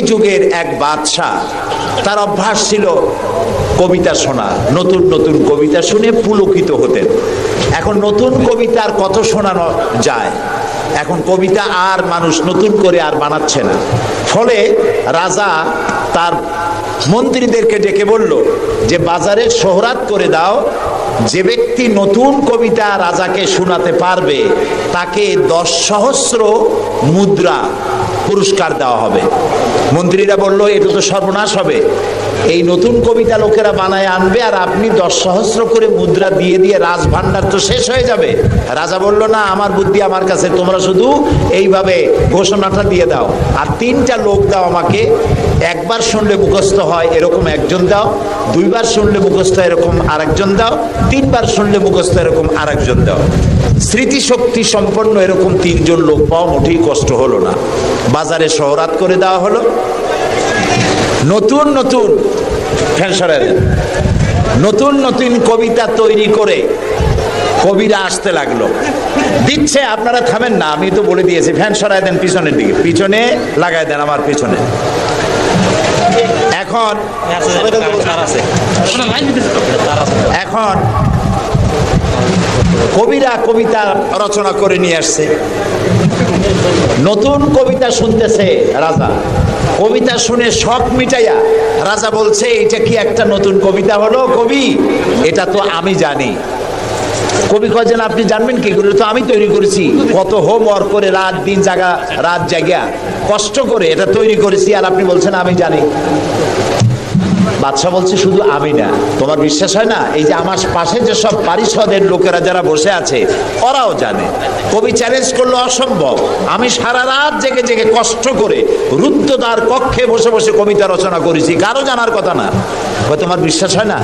যুগের এক বাদশা, তার অভ্যাস ছিল কবিতা শোনা, নতুন নতুন কবিতা শুনে পুলকিত হতেন। এখন নতুন কবিতার কত শোনানো যায়, এখন কবিতা আর মানুষ নতুন করে আর বানাচ্ছে না। ফলে রাজা তার মন্ত্রীদেরকে ডেকে বলল যে বাজারে শোহরাত করে দাও, যে ব্যক্তি নতুন কবিতা রাজাকে শোনাতে পারবে তাকে 10 সহস্র মুদ্রা পুরস্কার দেওয়া হবে। মন্ত্রীরা বলল এটা তো সর্বনাশ হবে, এই নতুন কবিতা লোকেরা বানায় আনবে আর আপনি 10 সহস্র করে মুদ্রা দিয়ে দিয়ে রাজভান্ডার তো শেষ হয়ে যাবে। রাজা বলল না, আমার বুদ্ধি আমার কাছে, তোমরা শুধু এইভাবে ঘোষণাটা দিয়ে দাও আর 3টা লোক দাও আমাকে, একবার শুনলে মুখস্থ হয় এরকম একজন দাও, 2বার শুনলে মুখস্থ এরকম আরেকজন দাও, 3বার শুনলে মুখস্থ এরকম আরেকজন দাও। স্মৃতিশক্তি সম্পন্ন এরকম 3 জন লোক পাওয়া মোটেই কষ্ট হলো না। বাজারে শোহরাত করে দেওয়া হলো। নতুন নতুন নতুন নতুন কবিতা তৈরি করে কবিরা আসতে লাগলো, দিচ্ছে। আপনারা থামেন না, আমি তো বলে দিয়েছি, ফ্যান সরাই দেন পিছনের দিকে, পিছনে লাগাই দেন আমার পিছনে। এখন কবিরা কবিতা রচনা করে নিয়ে আসছে, নতুন কবিতা শুনতেছে রাজা। কবিতা শুনে শখ মিটাইয়া রাজা বলছে এটা কি একটা নতুন কবিতা হলো কবি, এটা তো আমি জানি। কবি কয় যেন আপনি জানবেন কি করে, তো আমি তৈরি করেছি, কত হোমওয়ার্ক করে রাত জাগা কষ্ট করে এটা তৈরি করেছি, আর আপনি বলছেন আমি জানি। বাদশা বলছে শুধু আমি না, তোমার বিশ্বাস হয় না? এই যে আমার পাশে যে সব পারিষদের লোকেরা যারা বসে আছে ওরাও জানে। কবি চ্যালেঞ্জ করলো অসম্ভব, আমি সারা রাত জেগে জেগে কষ্ট করে রুদ্ধদ্বার কক্ষে বসে বসে কবিতা রচনা করেছি, কারো জানার কথা না। তোমার বিশ্বাস হয় না?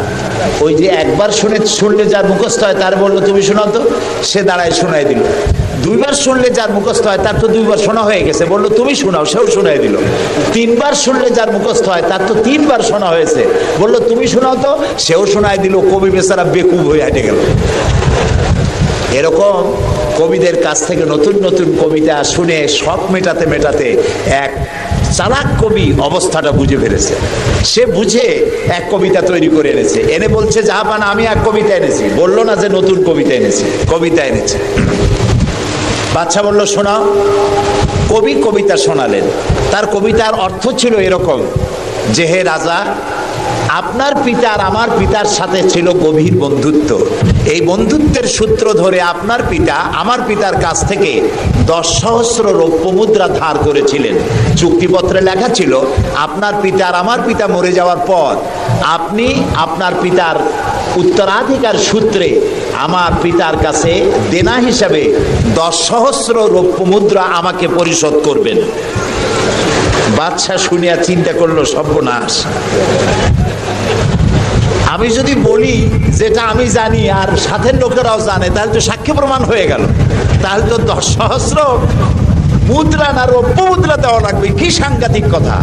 ওই যে একবার শুনলে যার মুখস্থ হয় তার বললো তুমি শোনাও তো, সে দাঁড়ায় শোনাই দিল। 2বার শুনলে যার মুখস্থ হয় তার তো 2বার শোনা হয়ে গেছে, বললো তুমি শোনাও, সেও শোনাই দিল। 3বার শুনলে যার মুখস্থ হয় তার তো 3বার শোনা হয়েছে, বললো তুমি শোনাও তো, সেও শোনাই দিল। কবি বেচারা বেকুব হয়ে হেঁটে গেল। এরকম কবিদের কাছ থেকে নতুন নতুন কবিতা শুনে শখ মেটাতে মেটাতে এক চালাক কবি অবস্থাটা বুঝে ফেলেছে। সে বুঝে এক কবিতা তৈরি করে এনেছে, এনে বলছে জাহাপান আমি এক কবিতা এনেছি। বললো না যে নতুন কবিতা এনেছি, কবিতা এনেছে। বাদশা বলল শোনাও। কবি কবিতা শোনালেন। তার কবিতার অর্থ ছিল এরকম যে হে রাজা, আপনার পিতা আর আমার পিতার সাথে ছিল গভীর বন্ধুত্ব। এই বন্ধুত্বের সূত্র ধরে আপনার পিতা আমার পিতার কাছ থেকে 10 সহস্র রৌপ্য মুদ্রা ধার করেছিলেন। চুক্তিপত্রে লেখা ছিল আপনার পিতা আর আমার পিতা মরে যাওয়ার পর আপনি আপনার পিতার উত্তরাধিকার সূত্রে আমার পিতার কাছে দেনা হিসাবে 10 সহস্র রৌপ্য মুদ্রা আমাকে পরিশোধ করবেন। বাদশা শুনিয়া চিন্তা করলো সর্বনাশ, আমি যদি বলি যেটা আমি জানি আর সাথের লোকেরাও জানে তাহলে তো সাক্ষ্য প্রমাণ হয়ে গেল, তাহলে তো 10 সহস্র মুদ্রা না রৌপ্য মুদ্রা দেওয়া লাগবে, কি সাংঘাতিক কথা।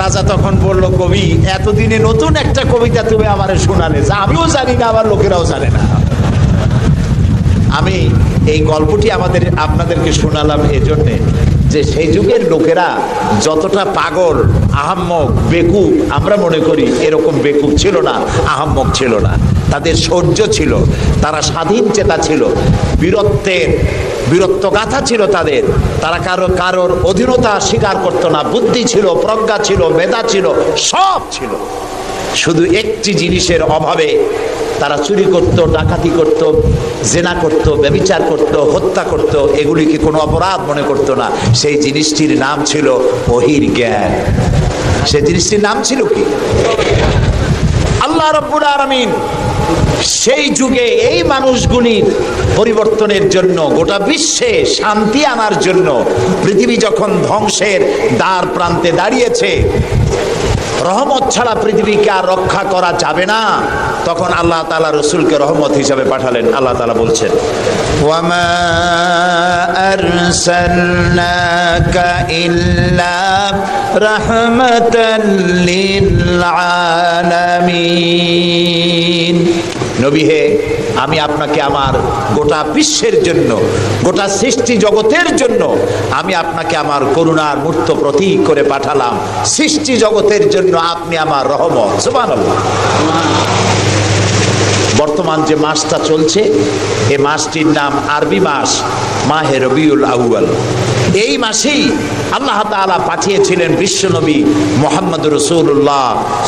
রাজা তখন বলল কবি এতদিনে নতুন একটা কবিতা তুমি আমারে শোনালে, যা আমিও জানি না আমার লোকেরাও জানে না। আমি এই গল্পটি আপনাদেরকে শোনালাম এজন্যে যে সেই যুগের লোকেরা যতটা পাগল, আহাম্মক, বেকুব আমরা মনে করি, এরকম বেকুব ছিল না, আহাম্মক ছিল না। তাদের শৌর্য ছিল, তারা স্বাধীন চেতা ছিল, বীরত্বগাথা ছিল তাদের। তারা কারোর অধীনতা স্বীকার করতো না, বুদ্ধি ছিল, প্রজ্ঞা ছিল, মেধা ছিল, সব ছিল। শুধু একটি জিনিসের অভাবে তারা চুরি করত, ডাকাতি করত, জেনা করত, ব্যভিচার করত, হত্যা করত, এগুলিকে কোনো অপরাধ মনে করত না। সেই জিনিসটির নাম ছিল ওহীর জ্ঞান। সেই জিনিসটির নাম ছিল কি? আল্লাহ রাব্বুল আলামিন সেই যুগে এই মানুষগুলির পরিবর্তনের জন্য, গোটা বিশ্বে শান্তি আনার জন্য, পৃথিবী যখন ধ্বংসের দ্বার প্রান্তে দাঁড়িয়েছে, রহমত ছাড়া পৃথিবীকে আর রক্ষা করা যাবে না, তখন আল্লাহ তাআলা রাসূলকে রহমত হিসেবে পাঠালেন। আল্লাহ তাআলা বলছেন ওয়ামা আরসালনাকা ইল্লা রাহমাতাল লিল আলামিন। নবী হে, আমি আপনাকে আমার গোটা বিশ্বের জন্য, গোটা সৃষ্টি জগতের জন্য আমি আপনাকে আমার করুণার মূর্ত প্রতীক করে পাঠালাম। সৃষ্টি জগতের জন্য আপনি আমার রহমত। সুবহানাল্লাহ। বর্তমান যে মাসটা চলছে, এই মাসটির নাম আরবি মাস মাহে রবিউল আউয়াল। এই মাসেই আল্লাহ তাআলা পাঠিয়েছিলেন বিশ্বনবী মুহাম্মদ রাসূলুল্লাহ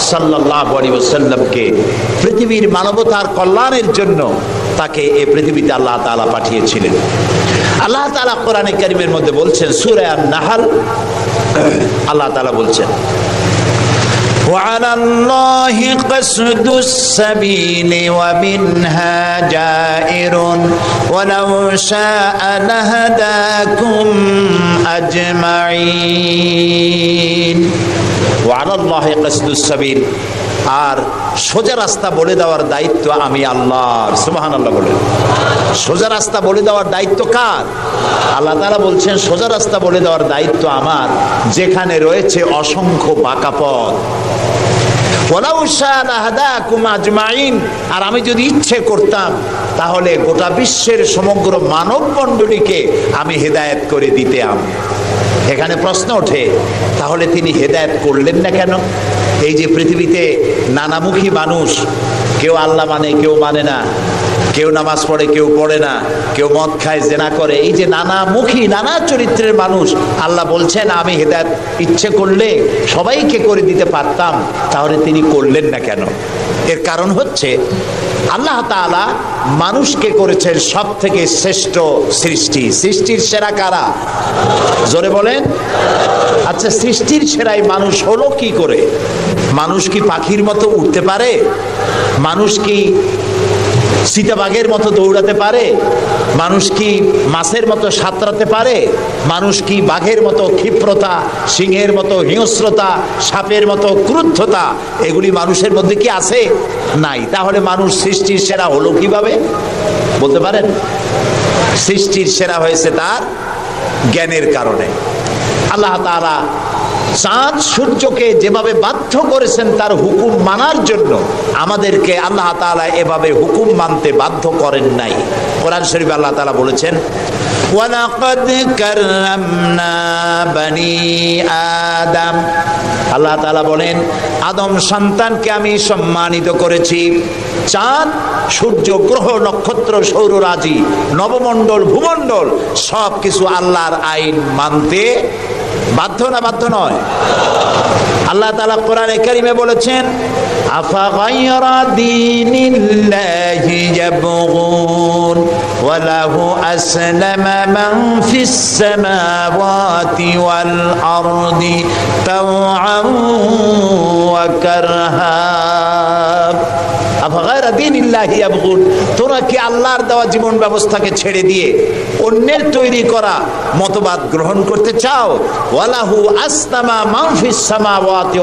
সাল্লাল্লাহু আলাইহি ওয়াসাল্লামকে পৃথিবীর মানবতার কল্যাণের জন্য। তাকে এই পৃথিবীতে আল্লাহ তাআলা পাঠিয়েছিলেন। আল্লাহ তাআলা কোরআনে কারীমের মধ্যে বলছেন, সূরা আন-নাহল, আল্লাহ তাআলা বলছেন, وعلى الله قصد السبيل ومنها جائر ولو شاء لهداكم أجمعين وعلى الله قصد السبيل। আর সোজা রাস্তা বলে দেওয়ার দায়িত্ব আমি আল্লাহর। সুবহানাল্লাহ বলেন। সোজা রাস্তা বলে দেওয়ার দায়িত্ব কার? আল্লাহ তাআলা বলছেন সোজা রাস্তা বলে দেওয়ার দায়িত্ব আমার, যেখানে রয়েছে অসংখ্য বাঁকা পথ। ওয়ালাউ শাআ লাহাদাকুম আজমাইন। আর আমি যদি ইচ্ছে করতাম তাহলে গোটা বিশ্বের সমগ্র মানব মণ্ডলীকে আমি হেদায়েত করে দিতাম। এখানে প্রশ্ন ওঠে, তাহলে তিনি হেদায়েত করলেন না কেন? এই যে পৃথিবীতে নানামুখী মানুষ, কেউ আল্লাহ মানে, কেউ মানে না, কেউ নামাজ পড়ে, কেউ পড়ে না, কেউ মদ খায়, জেনা করে, এই যে নানামুখী নানা চরিত্রের মানুষ, আল্লাহ বলছেন আমি হেদায়েত ইচ্ছে করলে সবাইকে করে দিতে পারতাম, তাহলে তিনি করলেন না কেন? এর কারণ হচ্ছে আল্লাহ তাআলা মানুষকে করেছেন সব থেকে শ্রেষ্ঠ সৃষ্টি। সৃষ্টির সেরা কারা? জোরে বলেন। আচ্ছা, সৃষ্টির সেরাই মানুষ হলো কি করে? মানুষ কি পাখির মতো উঠতে পারে? মানুষ কি চিতাবাঘের মতো দৌড়াতে পারে? মানুষ কি মাছের মতো সাঁতরাতে পারে? মানুষ কি বাঘের মতো ক্ষিপ্রতা, সিংহের মতো হিংস্রতা, সাপের মতো ক্রুদ্ধতা এগুলি মানুষের মধ্যে কি আছে? নাই। তাহলে মানুষ সৃষ্টির সেরা হলো কিভাবে বলতে পারেন? সৃষ্টির সেরা হয়েছে তার জ্ঞানের কারণে। আল্লাহ তাআলা চাঁদ সূর্যকে যেভাবে বাধ্য করেছেন তার হুকুম মানার জন্য, আমাদেরকে আল্লাহ তাআলা এভাবে হুকুম মানতে বাধ্য করেন নাই। কোরআন শরীফে আল্লাহ তাআলা বলেছেন, ওয়ালাকাদ কাররামনা বনি আদম। আল্লাহ তাআলা বলেন, আদম সন্তানকে আমি সম্মানিত করেছি। চাঁদ, সূর্য, গ্রহ, নক্ষত্র, সৌররাজি, নবমণ্ডল, ভূমণ্ডল সব কিছু আল্লাহর আইন মানতে বাধ্য না বাধ্য নয়? আল্লাহ তাআলা কোরআনে কারীমে বলেছেন, আফা গায়রা দীনিল্লাহি ইয়াবগুন ওয়া লাহু আসলামা মান ফিস সামাওয়াতি ওয়াল আরদি তাওআন ওয়া কারহা। আফা গায়রা দীনিল্লাহি ইয়াবগুন, তোমরা কি আল্লাহর দেওয়া জীবন ব্যবস্থাকে ছেড়ে দিয়ে অন্যের তৈরি করা মতবাদ গ্রহণ করতে চাও? ওয়ালাহু আসলামা মান ফিস সামাওয়াতি,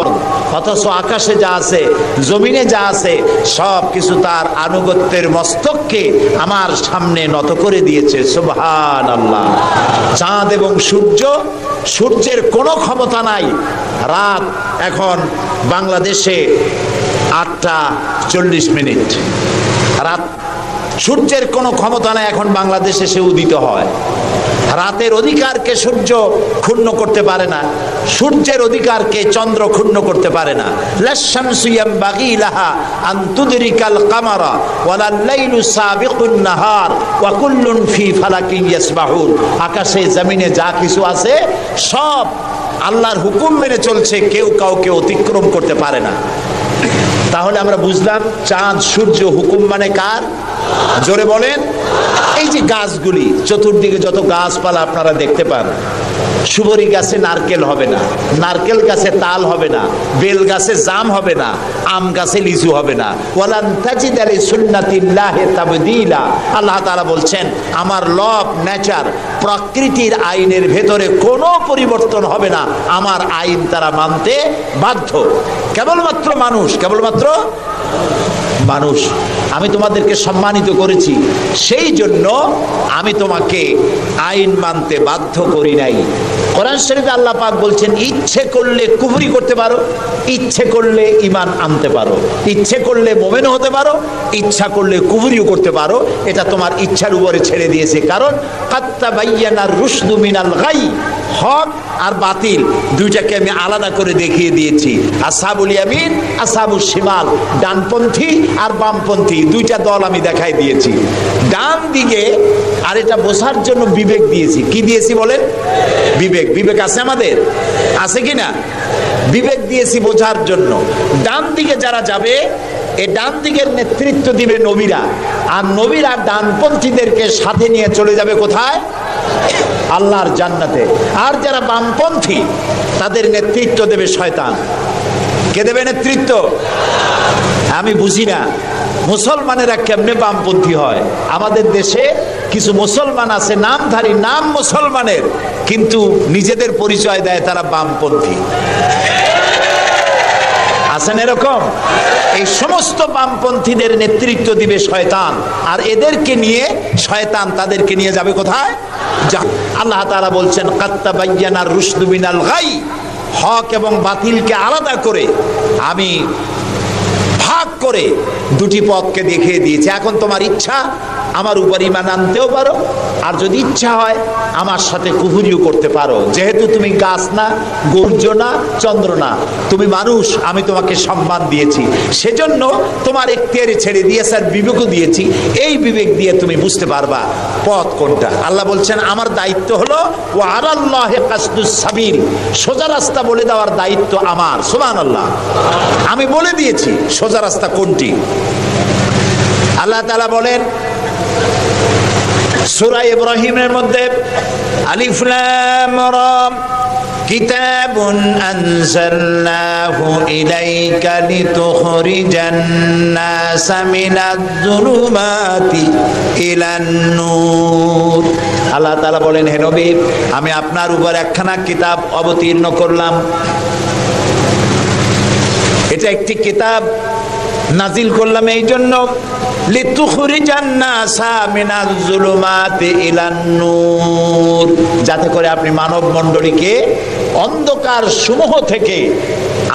অথচ আকাশে যা আছে, জমিনে যা আছে সব কিছু তার আনুগত্যের মস্তককে আমার সামনে নত করে দিয়েছে। সুবহানাল্লাহ। চাঁদ এবং সূর্য, সূর্যের কোনো ক্ষমতা নাই। রাত এখন বাংলাদেশে 8:40। রাত, সূর্যের কোনো ক্ষমতা নাই এখন বাংলাদেশে সে উদিত হয়। রাতের অধিকারকে সূর্য ক্ষুণ্ণ করতে পারে না, সূর্যের অধিকারকে চন্দ্র ক্ষুণ্ণ করতে পারে না। লাশ-শামসু ইয়ামবাগি লাহা আন তুদরিকাল কামারা ওয়ালাল লাইলু সাবিকুন নাহার ওয়া কুল্লুন ফি ফালাকিন ইয়াসবাহুন। আকাশে জমিনে যা কিছু আছে সব আল্লাহর হুকুম মেনে চলছে, কেউ কাউকে অতিক্রম করতে পারে না। তাহলে আমরা বুঝলাম চাঁদ সূর্য হুকুম মানে কার? জোরে বলেন। এই যে গাছগুলি, চতুর্দিকে যত গাছপালা আপনারা দেখতে পান, সুবরি গাছে নারকেল হবে না, নারকেল গাছে তাল হবে না, বেল গাছে জাম হবে না, আম গাছে লিচু হবে না। ওয়ালান তাজিদা লিসুন্নাতিল্লাহি তাবদীলা। আল্লাহ তাআলা বলছেন আমার ল অফ নেচার, প্রকৃতির আইনের ভেতরে কোনো পরিবর্তন হবে না, আমার আইন তারা মানতে বাধ্য। কেবলমাত্র মানুষ, কেবলমাত্র মানুষ, আমি তোমাদেরকে সম্মানিত করেছি, সেই জন্য আমি তোমাকে আইন মানতে বাধ্য করি নাই। কোরআন শরীফে আল্লাহ পাক বলছেন, ইচ্ছে করলে কুফরি করতে পারো, ইচ্ছে করলে ঈমান আনতে পারো, ইচ্ছে করলে মুমিন হতে পারো, ইচ্ছা করলে কুফরিও করতে পারো। এটা তোমার ইচ্ছার উপরে ছেড়ে দিয়েছে। কারণ কাত্তাবাইয়ানার রুশদু মিনাল গাই, হক আর বাতিল দুইটাকে আমি আলাদা করে দেখিয়ে দিয়েছি। আসহাবুল ইয়ামিন, আসহাবুশ শিমাল, ডানপন্থী আর বামপন্থী দুইটা দল আমি দেখাই দিয়েছি। ডান দিকে, আর এটা বোঝার জন্য বিবেক দিয়েছি। কি দিয়েছি বলেন? বিবেক। বিবেক আছে আমাদের? আছে কিনা? বিবেক দিয়েছি বোঝার জন্য। ডান দিকে যারা যাবে, এই ডান দিকের নেতৃত্ব দিবে নবীরা, আর নবীরা ডানপন্থীদেরকে সাথে নিয়ে চলে যাবে কোথায়? আল্লাহর জান্নাতে। আর যারা বামপন্থী, তাদের নেতৃত্ব দেবে শয়তান। কে দেবে নেতৃত্ব? আমি বুঝি না মুসলমানেরা কেমনে বামপন্থী হয়। আমাদের দেশে কিছু মুসলমান আছে নামধারী, নাম মুসলমানের, কিন্তু নিজেদের পরিচয় দেয় তারা বামপন্থী। আছেন এরকম? এই সমস্ত বামপন্থীদের নেতৃত্ব দিবে শয়তান, আর এদেরকে নিয়ে শয়তান তাদেরকে নিয়ে যাবে কোথায়? আল্লাহ তাআলা বলছেন, কাত্তাবাইয়ানার রুশদু মিনাল গাই, হক এবং বাতিলকে আলাদা করে আমি ভাগ করে দুটি পথকে দেখিয়ে দিয়েছি। এখন তোমার ইচ্ছা আমার উপর ঈমান আনতেও পারো, আর যদি ইচ্ছা হয় আমার সাথে কুফরিও করতে পারো। যেহেতু তুমি গাছ না, সূর্য না, চন্দ্র না, তুমি মানুষ, আমি তোমাকে সম্মান দিয়েছি, সেজন্য তোমার এখতিয়ারে ছেড়ে দিয়েছি আর বিবেকও দিয়েছি। এই বিবেক দিয়ে তুমি বুঝতে পারবা পথ কোনটা। আল্লাহ বলছেন, আমার দায়িত্ব হলো ওয়া আলাল্লাহি কাসদুস সাবিল, সোজা রাস্তা বলে দেওয়ার দায়িত্ব আমার। সুবহানাল্লাহ, আমি বলে দিয়েছি সোজা রাস্তা কোনটি। আল্লাহ তাআলা বলেন সূরা ইব্রাহিমের মধ্যে, আলিফ লাম রা, কিতাবুন আনজালনাহু ইলাইকা লিতুখরিজান নাসা মিনাজ-জুলুমাতি ইলান নূর। আল্লাহ তাআলা বলেন, হে নবী, আমি আপনার উপর একখানা কিতাব অবতীর্ণ করলাম। এটা একটি কিতাব নাজিল করলাম এই জন্য, লিতুখরিজান নাসা মিনাজ-জুলুমাতি ইলান নূর, যাতে করে আপনি মানব মণ্ডলীকে অন্ধকার সমূহ থেকে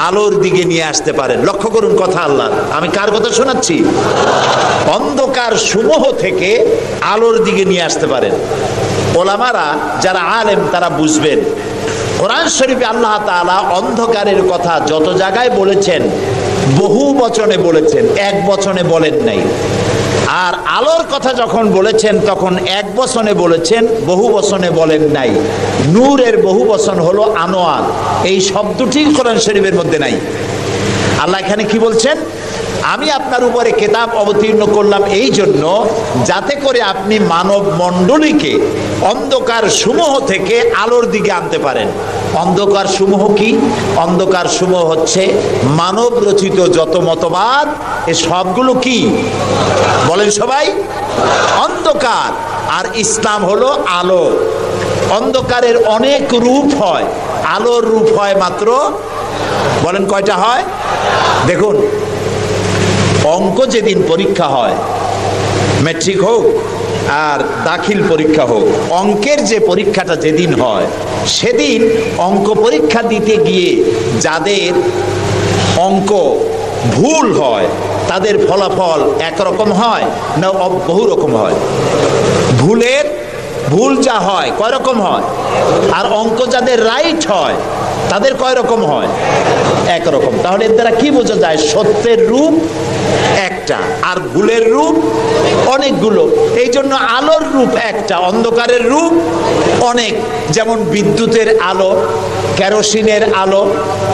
আলোর দিকে নিয়ে আসতে পারেন। লক্ষ্য করুন কথা আল্লাহ, আমি কার কথা শোনাচ্ছি? অন্ধকার সমূহ থেকে আলোর দিকে নিয়ে আসতে পারেন। ওলামারা যারা আলেম তারা বুঝবেন, কোরআন শরীফে আল্লাহ তাআলা অন্ধকারের কথা যত জায়গায় বলেছেন বহু বচনে বলেছেন, এক বচনে বলেন নাই। আর আলোর কথা যখন বলেছেন তখন এক বচনে বলেছেন, বহু বচনে বলেন নাই। নূরের বহু বচন হলো আনোয়ার, এই শব্দটি কোরআন শরীফের মধ্যে নাই। আল্লাহ এখানে কি বলছেন? আমি আপনার উপরে কিতাব অবতীর্ণ করলাম এই জন্য যাতে করে আপনি মানব মণ্ডলীকে অন্ধকার সমূহ থেকে আলোর দিকে আনতে পারেন। অন্ধকার সমূহ কি? অন্ধকার সমূহ হচ্ছে মানব রচিত যত মতবাদ, এ সবগুলো কি বলেন সবাই? অন্ধকার। আর ইসলাম হলো আলো। অন্ধকারের অনেক রূপ হয়, আলোর রূপ হয় মাত্র, বলেন কয়টা হয়? দেখুন, অঙ্ক যেদিন পরীক্ষা হয়, ম্যাট্রিক হোক আর দাখিল পরীক্ষা হোক, অঙ্কের যে পরীক্ষাটা যেদিন হয় সেদিন অঙ্ক পরীক্ষা দিতে গিয়ে যাদের অঙ্ক ভুল হয় তাদের ফলাফল একরকম হয় না বহু রকম হয়? ভুল যা হয় কয় রকম হয়, আর অঙ্ক যাদের রাইট হয় তাদের কয় রকম হয়? একরকম। তাহলে এর দ্বারা কি বোঝা যায়? সত্যের রূপ একটা আর ভুলের রূপ অনেকগুলো। এই জন্য আলোর রূপ একটা, অন্ধকারের রূপ অনেক। যেমন বিদ্যুতের আলো, কেরোসিনের আলো,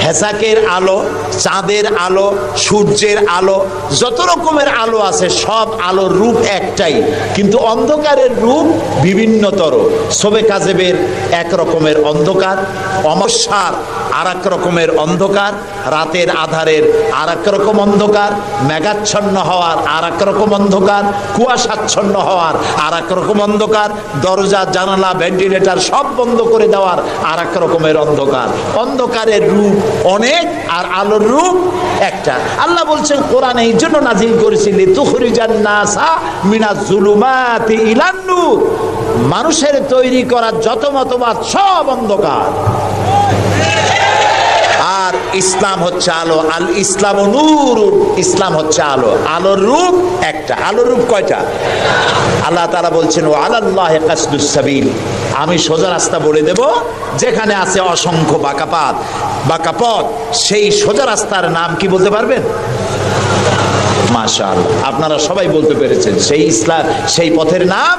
হেসাকের আলো, চাঁদের আলো, সূর্যের আলো, যত রকমের আলো আছে সব আলোর রূপ একটাই, কিন্তু অন্ধকারের রূপ বিভিন্নতর। শবে কাজেবের এক রকমের অন্ধকার, অমাবস্যার আর এক রকমের অন্ধকার, রাতের আধারের আর এক রকম অন্ধকার, মেঘাচ্ছন্ন হওয়ার আর এক রকম অন্ধকার, কুয়াশাচ্ছন্ন হওয়ার আর এক রকম অন্ধকার, দরজা জানালা ভেন্টিলেটর সব বন্ধ করে দেওয়ার আর এক রকমের অন্ধকার। অন্ধকারের রূপ অনেক আর আলোর রূপ একটা। আল্লাহ বলছেন কোরআন এই জন্য নাজিল করেছিল তুখরিজান নাসা মিনাজ যুলুমাতি ইলান নূর, মানুষের তৈরি করা যত মতবাদ সব অন্ধকার, আর ইসলাম হচ্ছে আলো। আল ইসলাম নূর, ইসলাম হচ্ছে আলো। আলোর রূপ একটা। আলোর রূপ কয়টা? আল্লাহ তাআলা বলছেন ওয়া আলাল্লাহি কাসদুস সাবিল, আমি সোজা রাস্তা বলে দেব, যেখানে আছে অসংখ্য বাঁকা পথ, সেই সোজা রাস্তার নাম কি বলতে পারবেন? মাশাআল্লাহ, আপনারা সবাই বলতে পেরেছেন। সেই ইসলাম, সেই পথের নাম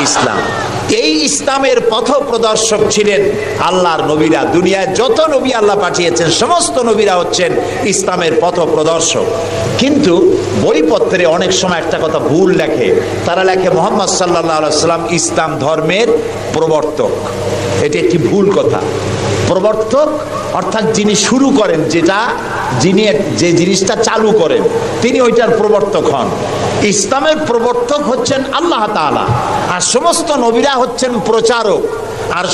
ইসলাম। এই ইসলামের পথ প্রদর্শক ছিলেন আল্লাহর নবীরা। দুনিয়ায় যত নবী আল্লাহ পাঠিয়েছেন সমস্ত নবীরা হচ্ছেন ইসলামের পথ প্রদর্শক। কিন্তু বইপত্রে অনেক সময় একটা কথা ভুল লেখে, তারা লেখে মুহাম্মদ সাল্লাল্লাহু আলাইহি ওয়াসাল্লাম ইসলাম ধর্মের প্রবর্তক। এটি একটি ভুল কথা। প্রবর্তক অর্থাৎ যিনি শুরু করেন, যিনি যে জিনিসটা চালু করেন তিনি ওইটার প্রবর্তক হন। ইসলামের প্রবর্তক হচ্ছেন আল্লাহ তাআলা, আর সমস্ত নবীরা হচ্ছেন প্রচারক, আর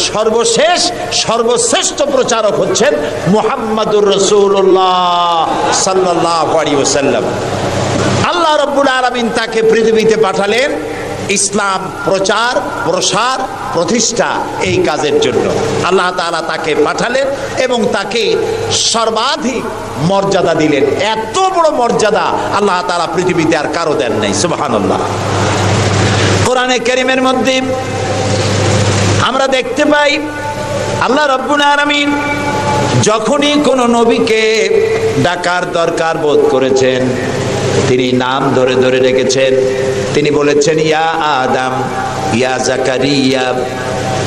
সর্বশ্রেষ্ঠ প্রচারক হচ্ছেন মুহাম্মাদুর রাসূলুল্লাহ সাল্লাল্লাহু আলাইহি ওয়াসাল্লাম। আল্লাহ রাব্বুল আলামিন তাকে পৃথিবীতে পাঠালেন ইসলাম প্রচার, প্রসার, প্রতিষ্ঠা এই কাজের জন্য। আল্লাহ তাআলা তাকে পাঠালেন এবং তাকে সর্বাধিক মর্যাদা দিলেন। এত বড় মর্যাদা আল্লাহ তাআলা পৃথিবীতে আর কারো দেন নাই। সুবহানাল্লাহ। কোরআনে কারীমের মধ্যে আমরা দেখতে পাই আল্লাহ রাব্বুল আলামিন যখনই কোনো নবীকে ডাকার দরকার বোধ করেছেন তিনি নাম ধরে ধরে ডেকেছেন। তিনি বলেছেন ইয়া আদম, ইয়া জাকারিয়া,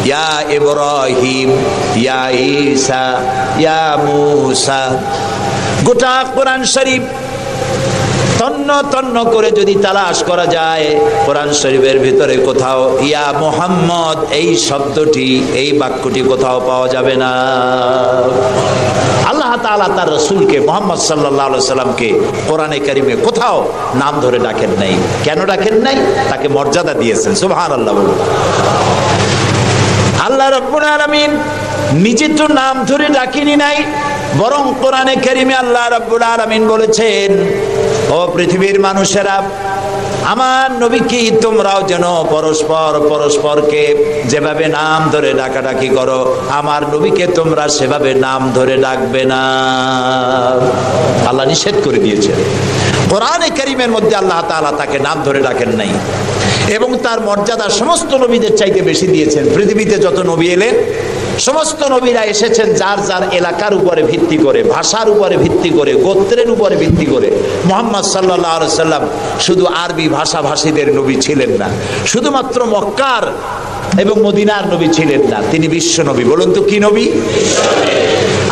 ইয়া ইব্রাহিম, ইয়া ঈসা, ইয়া মূসা। গোটা কোরআন শরীফ তন্ন তন্ন করে যদি তালাশ করা যায়, কোরআন শরীফের ভিতরে কোথাও ইয়া মুহাম্মদ এই শব্দটি, এই বাক্যটি কোথাও পাওয়া যাবে না। আল্লাহ তাআলা তার রাসূলকে মুহাম্মদ সাল্লাল্লাহু আলাইহি সাল্লামকে কোরআনে কারীমে কোথাও নাম ধরে ডাকেন নাই। কেন ডাকেন নাই? তাকে মর্যাদা দিয়েছেন। সুবহানাল্লাহ। আল্লাহ রাব্বুল আলামিন নিজে তো নাম ধরে ডাকেনি নাই, বরং কোরআনে কারীমে আল্লাহ রাব্বুল আলামিন বলেছেন ও পৃথিবীর মানুষেরা, আমার নবীকে তোমরাও যেন পরস্পরকে যেভাবে নাম ধরে ডাকাডাকি করো, আমার নবীকে তোমরা সেভাবে নাম ধরে ডাকবে না। আল্লাহ নিষেধ করে দিয়েছেন। কোরআনে কারীমের মধ্যে আল্লাহ তাআলা তাকে নাম ধরে ডাকেন নাই এবং তার মর্যাদা সমস্ত নবীদের চাইতে বেশি দিয়েছেন। পৃথিবীতে যত নবী এলেন সমস্ত নবীরা এসেছেন যার যার এলাকার উপরে ভিত্তি করে, ভাষার উপরে ভিত্তি করে, গোত্রের উপরে ভিত্তি করে। মুহাম্মদ সাল্লাল্লাহু আলাইহি সাল্লাম শুধু আরবি ভাষাভাষীদের নবী ছিলেন না, শুধুমাত্র মক্কার এবং মদিনার নবী ছিলেন না, তিনি বিশ্ব নবী। বলুন তো কি নবী?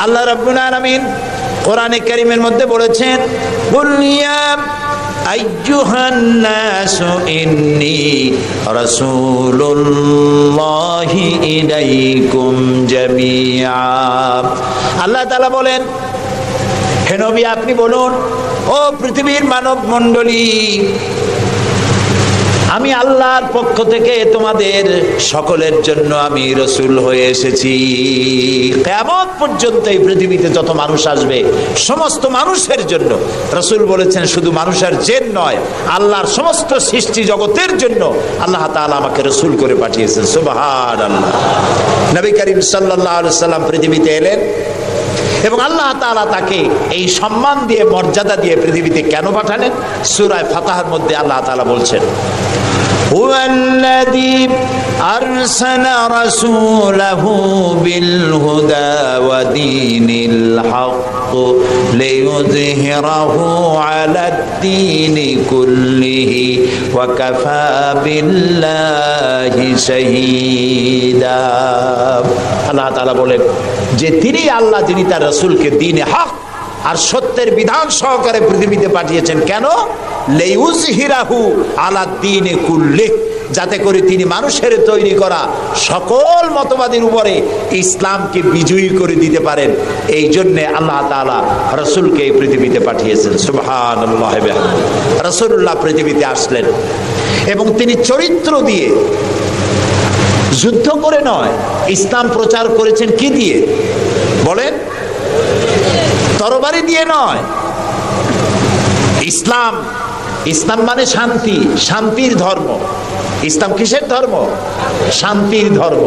আল্লাহ রাব্বুল আলামিন কোরআনে কারীমের মধ্যে বলেছেন বুলিয়া আইয়ুহান নাসু ইন্নী রাসূলুল্লাহি ইলাইকুম জামিআ। আল্লাহ তাআলা বলেন হে নবী আপনি বলুন ও পৃথিবীর মানব মণ্ডলী, আমি আল্লাহর পক্ষ থেকে তোমাদের সকলের জন্য আমি রাসূল হয়ে এসেছি। কিয়ামত পর্যন্ত এই পৃথিবীতে যত মানুষ আসবে সমস্ত মানুষের জন্য। রাসূল বলেছেন শুধু মানুষের জেন নয়, আল্লাহর সমস্ত সৃষ্টি জগতের জন্য আল্লাহ তাআলা আমাকে রাসূল করে পাঠিয়েছেন। সুবহানাল্লাহ। নবী করিম সাল্লাল্লাহু আলাইহি সাল্লাম পৃথিবীতে এলেন এবং আল্লাহ তাআলা তাকে এই সম্মান দিয়ে, মর্যাদা দিয়ে পৃথিবীতে কেন পাঠালেন? সূরা ফাতহার মধ্যে আল্লাহ তাআলা বলছেন হুয়াল্লাযী আরসালা রাসূলাহু বিল হুদা ওয়া দীনিল হক লিইয়ুযহিরাহু আলাদ-দীনি কুল্লিহি ওয়া কাফা বিল্লাহি শাহীদা। আল্লাহ তাআলা বলেন যে তিনি আল্লাহ, যিনি তার রাসূলকে দ্বীনে হক আর সত্যের বিধান সহকারে পৃথিবীতে পাঠিয়েছেন। কেন? লিইয়ুযহিরাহু আলাদ-দীনি কুল্লিহি, যাতে করে তিনি মানুষের তৈরি করা সকল মতবাদের উপরে ইসলামকে বিজয়ী করে দিতে পারেন। এই জন্যে আল্লাহ তাআলা রাসূলকে এই পৃথিবীতে পাঠিয়েছেন। সুবহানাল্লাহ। রাসূলুল্লাহ পৃথিবীতে আসলেন এবং তিনি চরিত্র দিয়ে, যুদ্ধ করে নয়, ইসলাম প্রচার করেছেন কি দিয়ে বলেন? তরবারি দিয়ে নয়। ইসলাম মানে শান্তি, শান্তির ধর্ম। ইসলাম কিসের ধর্ম? শান্তির ধর্ম।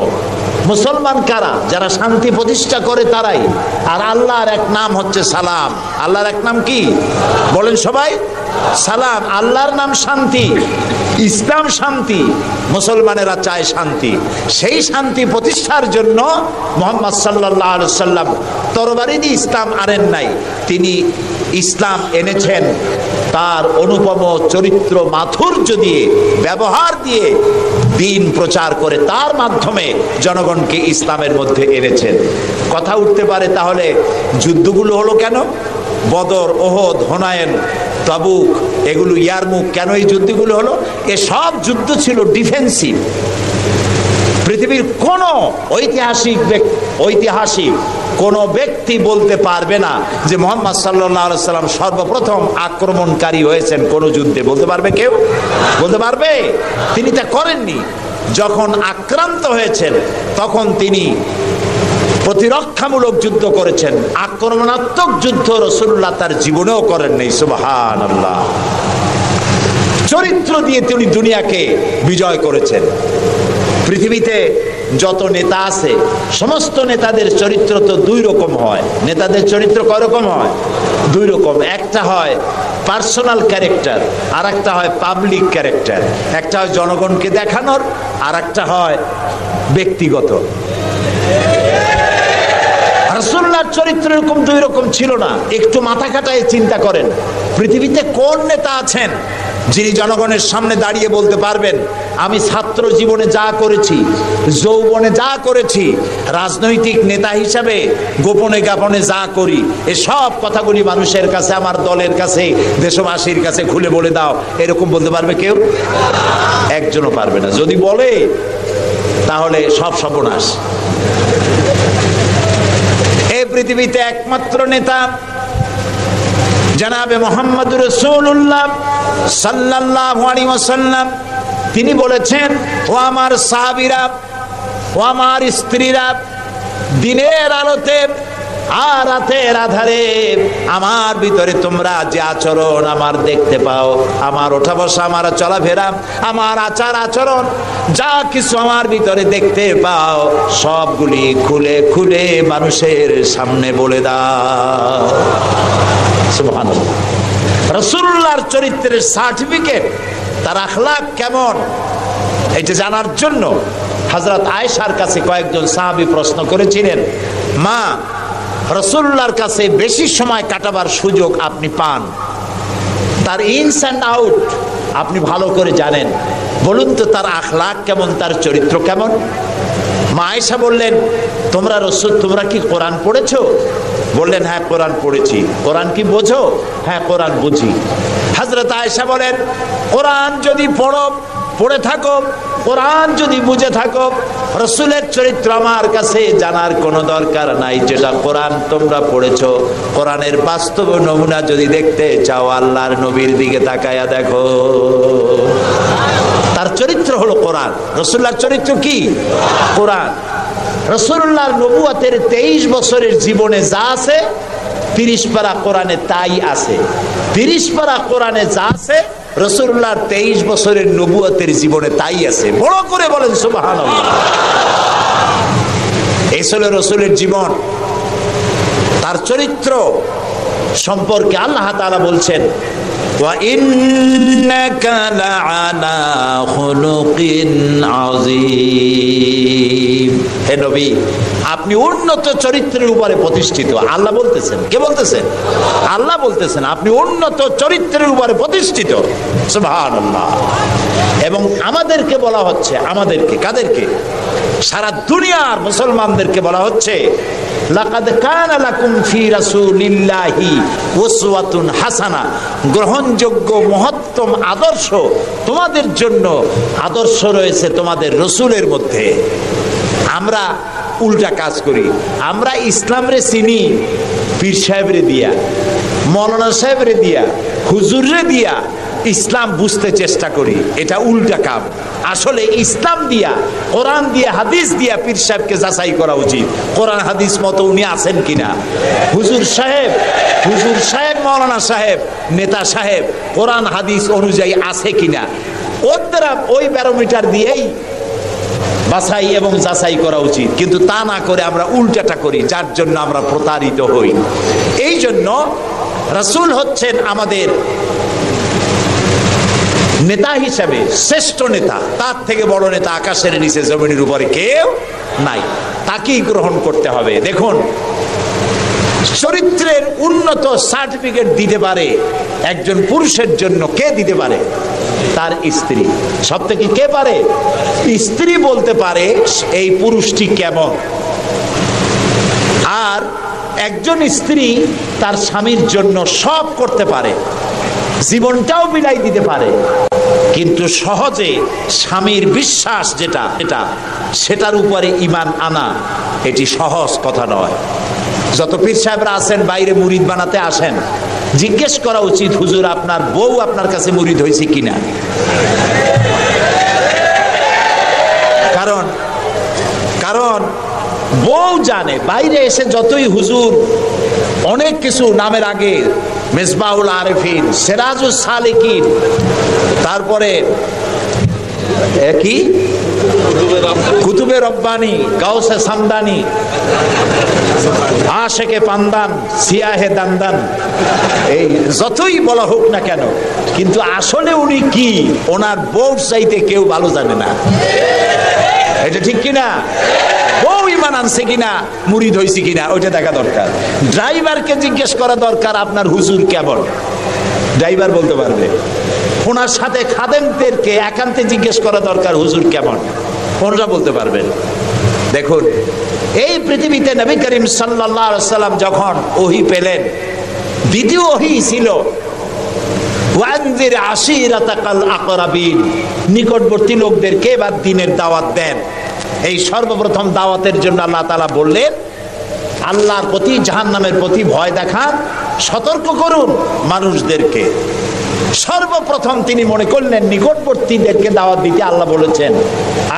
মুসলমান কারা? যারা শান্তি প্রতিষ্ঠা করে তারাই। আর আল্লাহর এক নাম হচ্ছে সালাম। আল্লাহর এক নাম কি বলেন সবাই? সালাম। আল্লাহর নাম শান্তি, ইসলাম শান্তি, মুসলমানেরা চায় শান্তি। সেই শান্তি প্রতিষ্ঠার জন্য মুহাম্মদ সাল্লাল্লাহু আলাইহি ওয়াসাল্লাম তরবারি দিয়ে ইসলাম আনেন নাই, তিনি ইসলাম এনেছেন তার অনুপম চরিত্র মাধুর্য দিয়ে, ব্যবহার দিয়ে, দিন প্রচার করে তার মাধ্যমে জনগণকে ইসলামের মধ্যে এনেছেন। কথা উঠতে পারে তাহলে যুদ্ধগুলো হলো কেন? বদর, ওহদ, হুনাইন, তাবুক, এগুলো ইয়ারমুক, কেন এই যুদ্ধগুলো হলো? এসব যুদ্ধ ছিল ডিফেন্সিভ। পৃথিবীর কোন ঐতিহাসিক কোন ব্যক্তি বলতে পারবে না যে মুহাম্মদ সাল্লাল্লাহু আলাইহি সাল্লাম সর্বপ্রথম আক্রমণকারী হয়েছেন কোন যুদ্ধে। বলতে পারবে কেউ? বলতে পারবে? তিনি তা করেননি। যখন আক্রান্ত হয়েছেন তখন তিনি প্রতিরক্ষামূলক যুদ্ধ করেছেন। আক্রমণাত্মক যুদ্ধ রাসূলুল্লাহ তার জীবনেও করেন নাই। সুবহানাল্লাহ। চরিত্র দিয়ে তিনি দুনিয়াকে বিজয় করেছেন। পৃথিবীতে যত নেতা আছে সমস্ত নেতাদের চরিত্র তো দুই রকম হয়। নেতাদের চরিত্র কয় রকম হয়? দুই রকম। একটা হয় পার্সোনাল ক্যারেক্টার, আর একটা হয় পাবলিক ক্যারেক্টার। একটা হয় জনগণকে দেখানোর, আর একটা হয় ব্যক্তিগত। রাসূলুল্লাহর চরিত্র এরকম দুই রকম ছিল না। একটু মাথা খাটায় চিন্তা করেন, পৃথিবীতে কোন নেতা আছেন যিনি জনগণের সামনে দাঁড়িয়ে বলতে পারবেন আমি ছাত্র জীবনে যা করেছি, যৌবনে যা করেছি, রাজনৈতিক নেতা হিসাবে গোপনে গোপনে যা করি, এসব কথাগুলি মানুষের কাছে, আমার দলের কাছে, দেশবাসীর কাছে খুলে বলে দাও, এরকম বলতে পারবে কেউ? একজনও পারবে না। যদি বলে তাহলে সব সর্বনাশ। এই পৃথিবীতে একমাত্র নেতা জনাবে মুহাম্মদুর রাসূলুল্লাহ সাল্লাল্লাহু আলাইহি ওয়াসাল্লাম। তিনি বলেছেন, ও আমার সাহাবীরা, ও আমার স্ত্রীরা, দিনের আলোতে আর রাতের আধারে আমার ভিতরে তোমরা যে আচরণ আমার দেখতে পাও, আমার ওঠা বসা, আমার চলাফেরা, আমার আচার আচরণ, যা কিছু আমার ভিতরে দেখতে পাও সবগুলি খুলে খুলে মানুষের সামনে বলে দাও। সুবহানাল্লাহ। রাসূলুল্লাহর চরিত্রের সার্টিফিকেট, তার আখলাক কেমন, এটা জানার জন্য হযরত আয়েশার কাছে কয়েকজন সাহাবী প্রশ্ন করেছিলেন, মা, রাসূলুল্লাহর কাছে বেশি সময় কাটাবার সুযোগ আপনি পান, তার ইনস অ্যান্ড আউট আপনি ভালো করে জানেন, বলুন তো তার আখলাক কেমন, তার চরিত্র কেমন? মা আয়েশা বললেন, তোমরা কি কোরআন পড়েছো? বললেন, হ্যাঁ কোরআন পড়েছি। কোরআন কি বোঝো? হ্যাঁ কোরআন বুঝি। হযরত আয়েশা বলেন, কোরআন যদি পড়ে থাকো, কোরআন যদি বুঝে থাকো, রাসূলের চরিত্র আমার কাছে জানার কোনো দরকার নাই। যেটা কোরআন তোমরা পড়েছো, কোরআনের বাস্তব নমুনা যদি দেখতে চাও, আল্লাহর নবীর দিকে তাকায়া দেখো। তার চরিত্র হলো কোরআন। রাসূলুল্লাহর চরিত্র কি? কোরআন। রাসূলুল্লাহর নবুয়তের 23 বছরের জীবনে যা আছে 30 পারা কোরআনে তাই আছে। 30 পারা কোরআনে যা আছে রাসূলুল্লাহর 23 বছরের নবুয়তের জীবনে তাই আছে। বড় করে বলেন সুবহানাল্লাহ। এই ছিল রাসূলের জীবন। তার চরিত্র সম্পর্কে আল্লাহ তাআলা বলছেন, ওয়া ইন্নাকা লাআলা খুলুকিন আযীম। হে নবী, আপনি উন্নত চরিত্রের উপরে প্রতিষ্ঠিত। আল্লাহ বলতেছেন। কে বলতেছেন? আল্লাহ বলতেছেন আপনি উন্নত চরিত্রের উপরে প্রতিষ্ঠিত। সুবহানাল্লাহ। এবং আমাদেরকে বলা হচ্ছে, আমাদেরকে, কাদেরকে? সারা দুনিয়ার মুসলমানদেরকে বলা হচ্ছে লাকাদ কানা লাকুম ফি রাসূলিল্লাহি উসওয়াতুন হাসানা, গ্রহণযোগ্য মহত্তম আদর্শ তোমাদের জন্য আদর্শ রয়েছে তোমাদের রাসূলের মধ্যে। আমরা উল্টা কাজ করি, আমরা ইসলামরে চিনি পীর সাহেবরে দিয়া, মৌলানা সাহেবরে দিয়া, হুজুররে দিয়া ইসলাম বুঝতে চেষ্টা করি। এটা উল্টা কাম। আসলে ইসলাম দিয়া, কোরআন দিয়া, হাদিস দিয়া পীর সাহেবকে যাচাই করা উচিত, কোরআন হাদিস মতো উনি আছেন কিনা। হুজুর সাহেব, মৌলানা সাহেব, নেতা সাহেব কোরআন হাদিস অনুযায়ী আছে কিনা, ওর দ্বারা ওই ব্যারোমিটার দিয়েই বাছাই এবং যাচাই করা উচিত। কিন্তু তা না করে আমরা উল্টাটা করি, যার জন্য আমরা প্রতারিত হই। এই জন্য রাসূল হচ্ছেন আমাদের নেতা হিসাবে শ্রেষ্ঠ নেতা। তার থেকে বড় নেতা আকাশের নিচে জমিনের উপরে কেউ নাই, তাকেই গ্রহণ করতে হবে। দেখুন, চরিত্রের উন্নত সার্টিফিকেট দিতে পারে একজন পুরুষের জন্য কে দিতে পারে? তার স্ত্রী। সব থেকে কে পারে? স্ত্রী বলতে পারে এই পুরুষটি কেমন। আর একজন স্ত্রী তার স্বামীর জন্য সব করতে পারে, জীবনটাও বিলাই দিতে পারে, কিন্তু সহজে স্বামীর বিশ্বাস যেটা সেটার উপরে ঈমান আনা এটি সহজ কথা নয়। যত পীর সাহেবরা আছেন বাইরে মুরিদ বানাতে আসেন, জিজ্ঞেস করা উচিত, হুজুর আপনার বউ আপনার কাছে মুরিদ হয়েছে কিনা। কারণ বউ জানে। বাইরে এসে যতই হুজুর অনেক কিছু নামের আগে মেজবাহুল আরিফিন, সিরাজুস সালিকিন, তারপরে কি কুতুবে রব্বানি, গাউসে সামদানি, আশেকে পান্দান, সিয়াহে দান্দান, এই যতই বলা হোক না কেন, কিন্তু আসলে উনি কি ওনার বউ চাইতে কেউ ভালো জানে না। এটা ঠিক কিনা? বউ ঈমান আনছে কিনা, মুরিদ হয়েছে কিনা, ওইটা দেখা দরকার। ড্রাইভারকে জিজ্ঞেস করা দরকার আপনার হুজুর কেমন, ড্রাইভার বলতে পারবে। ওনার সাথে খাদেমদেরকে একান্তে জিজ্ঞেস করা দরকার হুজুর কেমন, ওনারা বলতে পারবেন। দেখুন, এই পৃথিবীতে নবী করিম সাল্লাল্লাহু আলাইহি ওয়াসাল্লাম যখন ওহী পেলেন, দ্বিতীয় ওহী ছিল ওয়ানজির আশিরাতাকাল আকরাবিন, নিকটবর্তী লোকদেরকে বা দ্বীনের দাওয়াত দেন। এই সর্বপ্রথম দাওয়াতের জন্য আল্লাহ তাআলা বললেন, আল্লাহর প্রতি, জাহান্নামের প্রতি ভয় দেখান, সতর্ক করুন মানুষদেরকে। সর্বপ্রথম তিনি মনে করলেন নিকটবর্তীদেরকে দাওয়াত দিতে আল্লাহ বলেছেন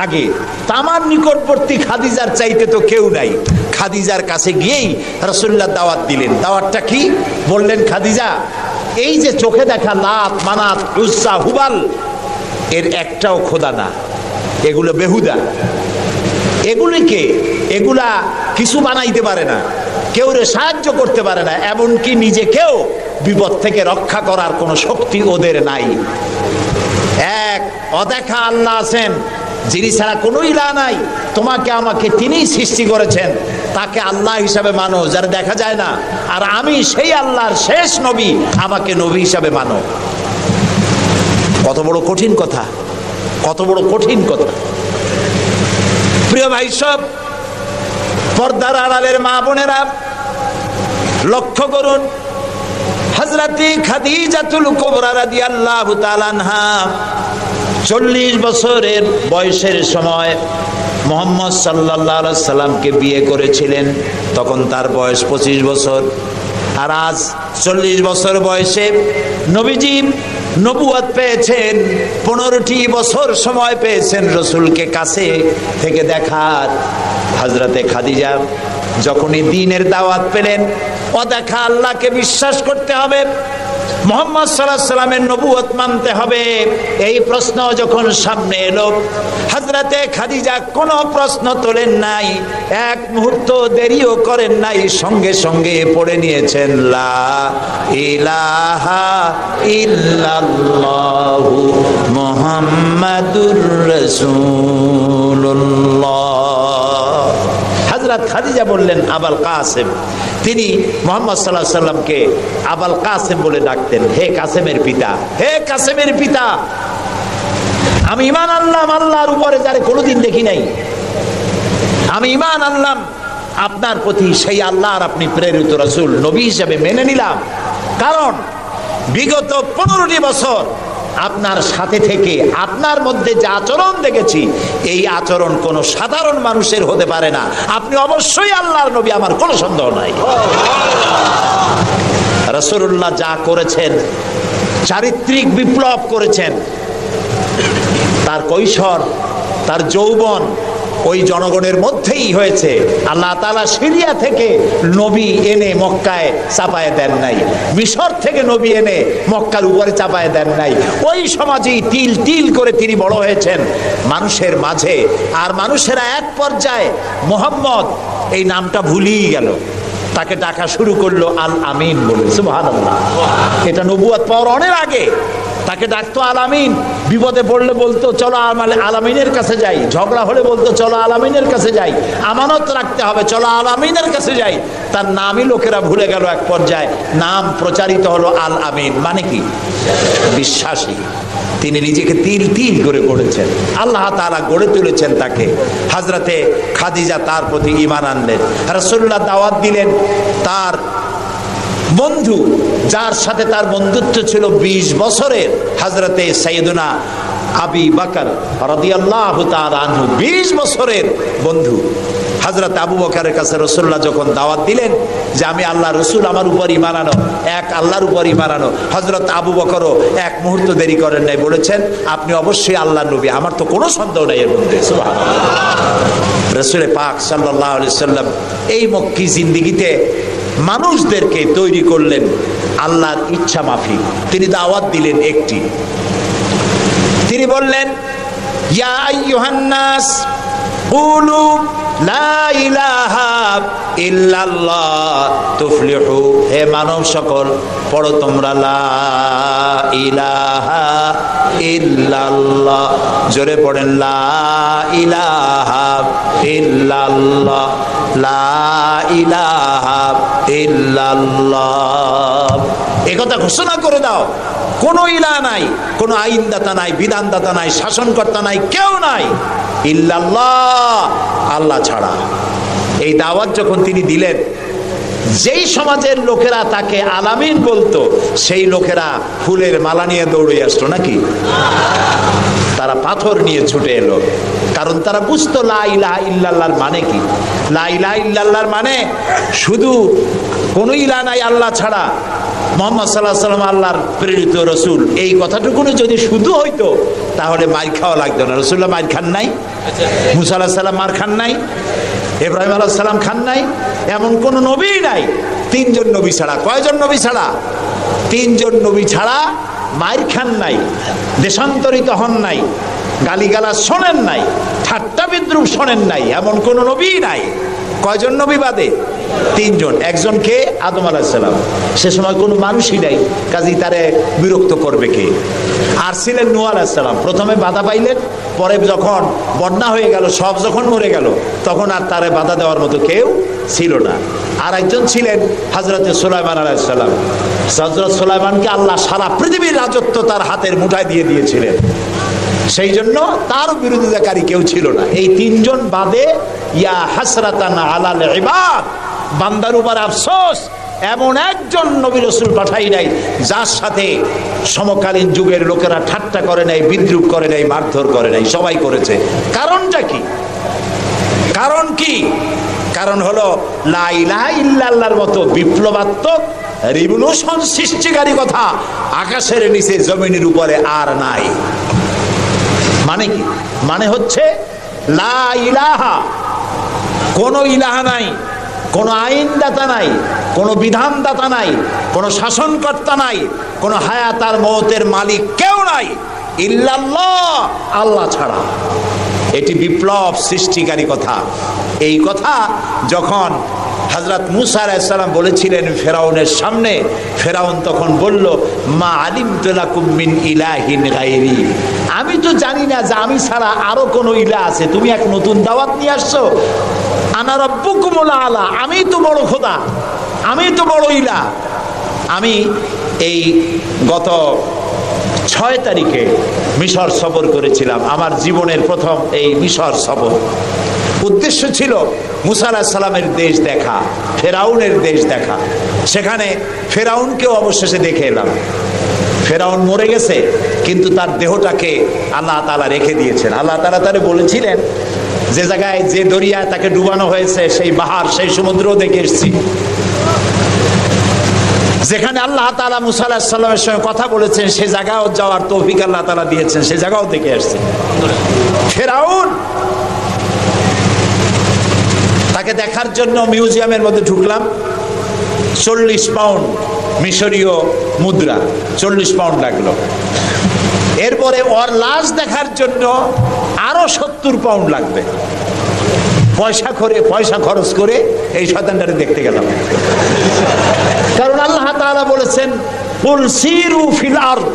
আগে। তামার নিকটবর্তী খাদিজার চাইতে তো কেউ নাই। খাদিজার কাছে গিয়েই রাসূলুল্লাহ দাওয়াত দিলেন। দাওয়াতটা কি বললেন? খাদিজা, এই যে চোখে দেখা লাত, মানাত, উজ্জা, হুবাল, এর একটাও খোদা না, এগুলো বেহুদা। এগুলা কিছু বানাইতে পারে না, কেউ সাহায্য করতে পারে না, এমনকি নিজেকেও বিপদ থেকে রক্ষা করার কোনো শক্তি ওদের নাই। এক অদেখা আল্লাহ আছেন, যিনি ছাড়া কোনো ইলাহ নাই। তোমাকে আমাকে তিনিই সৃষ্টি করেছেন, তাকে আল্লাহ হিসাবে মানো, যারা দেখা যায় না। আর আমি সেই আল্লাহর শেষ নবী, আমাকে নবী হিসাবে মানো। কত বড় কঠিন কথা, কত বড় কঠিন কথা। প্রিয় ভাই সব, পর্দার আড়ালের মা বোনেরা লক্ষ্য করুন, হযরতে খাদিজাতুল কুবরা রাদিয়াল্লাহু তাআলা আনহা 40 বছরের বয়সের সময় মুহাম্মদ সাল্লাল্লাহু আলাইহি সাল্লামকে বিয়ে করেছিলেন। তখন তার বয়স 25 বছর। আর আজ 40 বছর বয়সে নবীজি নবুয়ত পেয়েছেন। 15টি বছর সময় পেয়েছেন রাসূলকে কাছে থেকে দেখার। হযরতে খাদিজা যখনই দ্বীনের দাওয়াত পেলেন, অদেখা আল্লাহকে বিশ্বাস করতে হবে, মুহাম্মদ সাল্লাল্লাহু আলাইহি সাল্লামের নবুয়ত মানতে হবে, এই প্রশ্ন যখন সামনে এলো, হযরতে খাদিজা কোনো প্রশ্ন তোলেন নাই, এক মুহূর্ত দেরিও করেন নাই, সঙ্গে সঙ্গে পড়ে নিয়েছেন লা ইলাহা ইল্লাল্লাহু মুহাম্মাদুর রাসূলুল্লাহ। হযরত খাদিজা বললেন আবুল কাসেম। তিনি মুহাম্মদ সাল্লাল্লাহু আলাইহি সাল্লামকে আবুল কাসেম বলে ডাকতেন, হে কাসেমের পিতা, হে কাসেমের পিতা। আমি ঈমান আনলাম আল্লাহর উপরে, যারে কোনোদিন দেখি নাই। আমি ঈমান আনলাম আপনার প্রতি সেই আল্লাহর আপনি প্রেরিত রাসূল নবী হিসেবে মেনে নিলাম, কারণ বিগত 15টি বছর আপনার সাথে থেকে আপনার মধ্যে যে আচরণ দেখেছি, এই আচরণ কোনো সাধারণ মানুষের হতে পারে না। আপনি অবশ্যই আল্লাহর নবী, আমার কোনো সন্দেহ নাই। রাসূলুল্লাহ যা করেছেন, চারিত্রিক বিপ্লব করেছেন, তার কৈশোর, তার যৌবন ওই জনগণের মধ্যেই হয়েছে। আল্লাহ তাআলা সিরিয়া থেকে নবী এনে মক্কায় চাপায় দেন নাই, মিশর থেকে নবী এনে মক্কার উপরে চাপায় দেন নাই। ওই সমাজেই তিল তিল করে তিনি বড় হয়েছেন মানুষের মাঝে। আর মানুষেরা এক পর্যায়ে মুহাম্মদ এই নামটা ভুলেই গেল, তাকে ডাকা শুরু করলো আল আমিন বলে। সুবহানাল্লাহ, এটা নবুয়ত পাওয়ার অনেক আগে তাকে ডাকতো আল আমিন। বিপদে পড়লে বলতো চলো আল আমিনের কাছে যাই, ঝগড়া হলে বলতো চলো আল আমিনের কাছে যাই, আমানত রাখতে হবে চলো আল আমিনের কাছে যাই। তার নামই লোকেরা ভুলে গেল। এক পর্যায়ে নাম প্রচারিত হলো আল আমিন, মানে কি? বিশ্বাসী। তিনি নিজেকে তিল তিল করে গড়েছেন, আল্লাহ তাআলা গড়ে তুলেছেন তাকে। হযরতে খাদিজা তার প্রতি ঈমান আনলেন। রাসূলুল্লাহ দাওয়াত দিলেন তার বন্ধু, যার সাথে তার বন্ধুত্ব ছিল 20 বছরের, হযরতে সাইয়েদুনা আবু বকর রাদিয়াল্লাহু তাআলা আনহু, 20 বছরের বন্ধু। হযরত আবু বকরের কাছে রাসূলুল্লাহ যখন দাওয়াত দিলেন যে আমি আল্লাহ রাসূল, আমার উপর ঈমান আনো, এক আল্লাহর উপর ঈমান আনো, হযরত আবু বকরও এক মুহূর্ত দেরি করেন নাই, বলেছেন আপনি অবশ্যই আল্লাহর নবী, আমার তো কোনো সন্দেহ নাই এর মধ্যে। সুবহানাল্লাহ। রাসূল পাক সাল্লাল্লাহু আলাইহি সাল্লাম এই মক্কি জিন্দেগিতে মানুষদেরকে তৈরি করলেন আল্লাহর ইচ্ছা মাফিক। তিনি দাওয়াত দিলেন একটি, তিনি বললেন ইয়া আইয়ুহান নাস কুলু লা ইলাহা ইল্লাল্লাহ তুফলিহু, হে মানব সকল পড়ো তোমরা লা ইলাহা ইল্লাল্লাহ, জোরে পড়েন লা ইলাহা ইল্লাল্লাহ, লা ইলাহা ইল্লাল্লাহ। একথা ঘোষণা করে দাও, কোনো ইলাহ নাই, কোনো আইনদাতা নাই, বিধানদাতা নাই, শাসনকর্তা নাই, কেউ নাই ইল্লাল্লাহ, আল্লাহ ছাড়া। এই দাওয়াত যখন তিনি দিলেন, যেই সমাজের লোকেরা তাকে আলামিন বলতো, সেই লোকেরা ফুলের মালা নিয়ে দৌড়ে আসতো নাকি? তারা পাথর নিয়ে ছুটে এলো, কারণ তারা বুঝতো লা ইলাহা ইল্লাল্লাহর মানে কি। লা ইলাহা ইল্লাল্লাহর মানে শুধু কোনো ইলাহ নাই আল্লাহ ছাড়া, মুহাম্মদ সাল্লাল্লাহু আলাইহি ওয়াসাল্লাম আল্লাহর প্রেরিত রাসূল, এই কথাটুকুনি যদি শুধু হইতো তাহলে মার খাওয়া লাগতো না। রাসূলুল্লাহ মার খান নাই, মুসা আলাইহিস সালাম মার খান নাই, ইব্রাহিম আলাইহিস সালাম খান নাই, এমন কোন নবী নাই। 3 জন নবী ছাড়া, কয়জন নবী ছাড়া? 3 জন নবী ছাড়া মার খান নাই, দেশান্তরিত হন নাই, গালিগালাজ শোনেন নাই, ঠাট্টা বিদ্রুপ শোনেন নাই, এমন কোন নবী নাই। কয়জন নবী বাদে? 3 জন। একজন কে? আদম আলাইহিস সালাম। সে সময় কোনো মানুষই নাই, কাজী তারে বিরক্ত করবে কে? আর ছিলেন নূহ আলাইহিস সালাম। প্রথমে বাধা পাইলেন, পরে যখন বন্যা হয়ে গেল, সব যখন মরে গেল, তখন আর তারে বাধা দেওয়ার মতো কেউ ছিল না। আর একজন ছিলেন হযরতে সুলাইমান আলাইহিস সালাম। হযরত সুলাইমানকে আল্লাহ সারা পৃথিবীর রাজত্ব তার হাতের মুঠায় দিয়ে দিয়েছিলেন, সেই জন্য তার বিরোধিতাকারী কেউ ছিল না। এই 3 জন বাদে ইয়া হাসরাতান আলাল ইবাদ, বান্দার উপর আফসোস, এমন একজন নবী রাসূল পাঠাই নাই যার সাথে সমকালীন যুগের লোকেরা ঠাট্টা করে নাই, বিদ্রুপ করে নাই, মারধর করে নাই। সবাই করেছে। কারণটা কি? কারণ কি? কারণ হলো লা ইলাহা ইল্লাল্লাহর মতো বিপ্লবাত্মক রিভলিউশন সৃষ্টিকারী কথা আকাশের নিচে জমিনের উপরে আর নাই। মানে কি? মানে হচ্ছে লা ইলাহা, কোনো ইলাহা নাই, কোনো আইনদাতা নাই, কোনো বিধানদাতা নাই, কোনো শাসনকর্তা নাই, কোনো হায়াত আর মওতের মালিক কেউ নাই ইল্লাল্লাহ, আল্লাহ ছাড়া। এটি বিপ্লব সৃষ্টিকারী কথা। এই কথা যখন হযরত মুসা আলাইহিস সালাম বলেছিলেন ফেরাউনের সামনে, ফেরাউন তখন বলল মা আলিমতু লাকুম মিন ইলাহিন গায়রি, আমি তো জানি না যে আমি ছাড়া আরো কোনো ইলাহ আছে, তুমি এক নতুন দাওয়াত নিয়ে আসছো। আনা রাব্বুকুমুল আলা, আমি তো বড় খোদা, আমি তো বড় ইলাহ। আমি এই গত 6 তারিখে মিশর সফর করেছিলাম, আমার জীবনের প্রথম এই মিশর সফর। উদ্দেশ্য ছিল মুসা আলাইহিস সালামের দেশ দেখা, ফেরাউনের দেশ দেখা। সেখানে ফেরাউনকেও অবশেষে দেখে এলাম। ফেরাউন মরে গেছে, কিন্তু তার দেহটাকে আল্লাহ তাআলা রেখে দিয়েছেন। আল্লাহ তাআলা তারে বলেছিলেন, যে জায়গায় যে দরিয়ায় তাকে ডুবানো হয়েছে সেই বাহার, সেই সমুদ্রও দেখে এসেছি। যেখানে আল্লাহ তাআলা মুসা আলাইহিস সালামের সঙ্গে কথা বলেছেন সেই জায়গাও যাওয়ার তৌফিক আল্লাহ তাআলা দিয়েছেন, সেই জায়গাও দেখে আসছে। ফেরাউন, তাকে দেখার জন্য মিউজিয়ামের মধ্যে ঢুকলাম। 40 পাউন্ড মিশরীয় মুদ্রা, 40 পাউন্ড লাগলো। এরপরে ওর লাশ দেখার জন্য আরো 70 পাউন্ড লাগবে। পয়সা খরচ করে এই শয়তানটারে দেখতে গেলাম। কারণ আল্লাহ তাআলা বলেছেন, কুল সিরু ফিল আরদ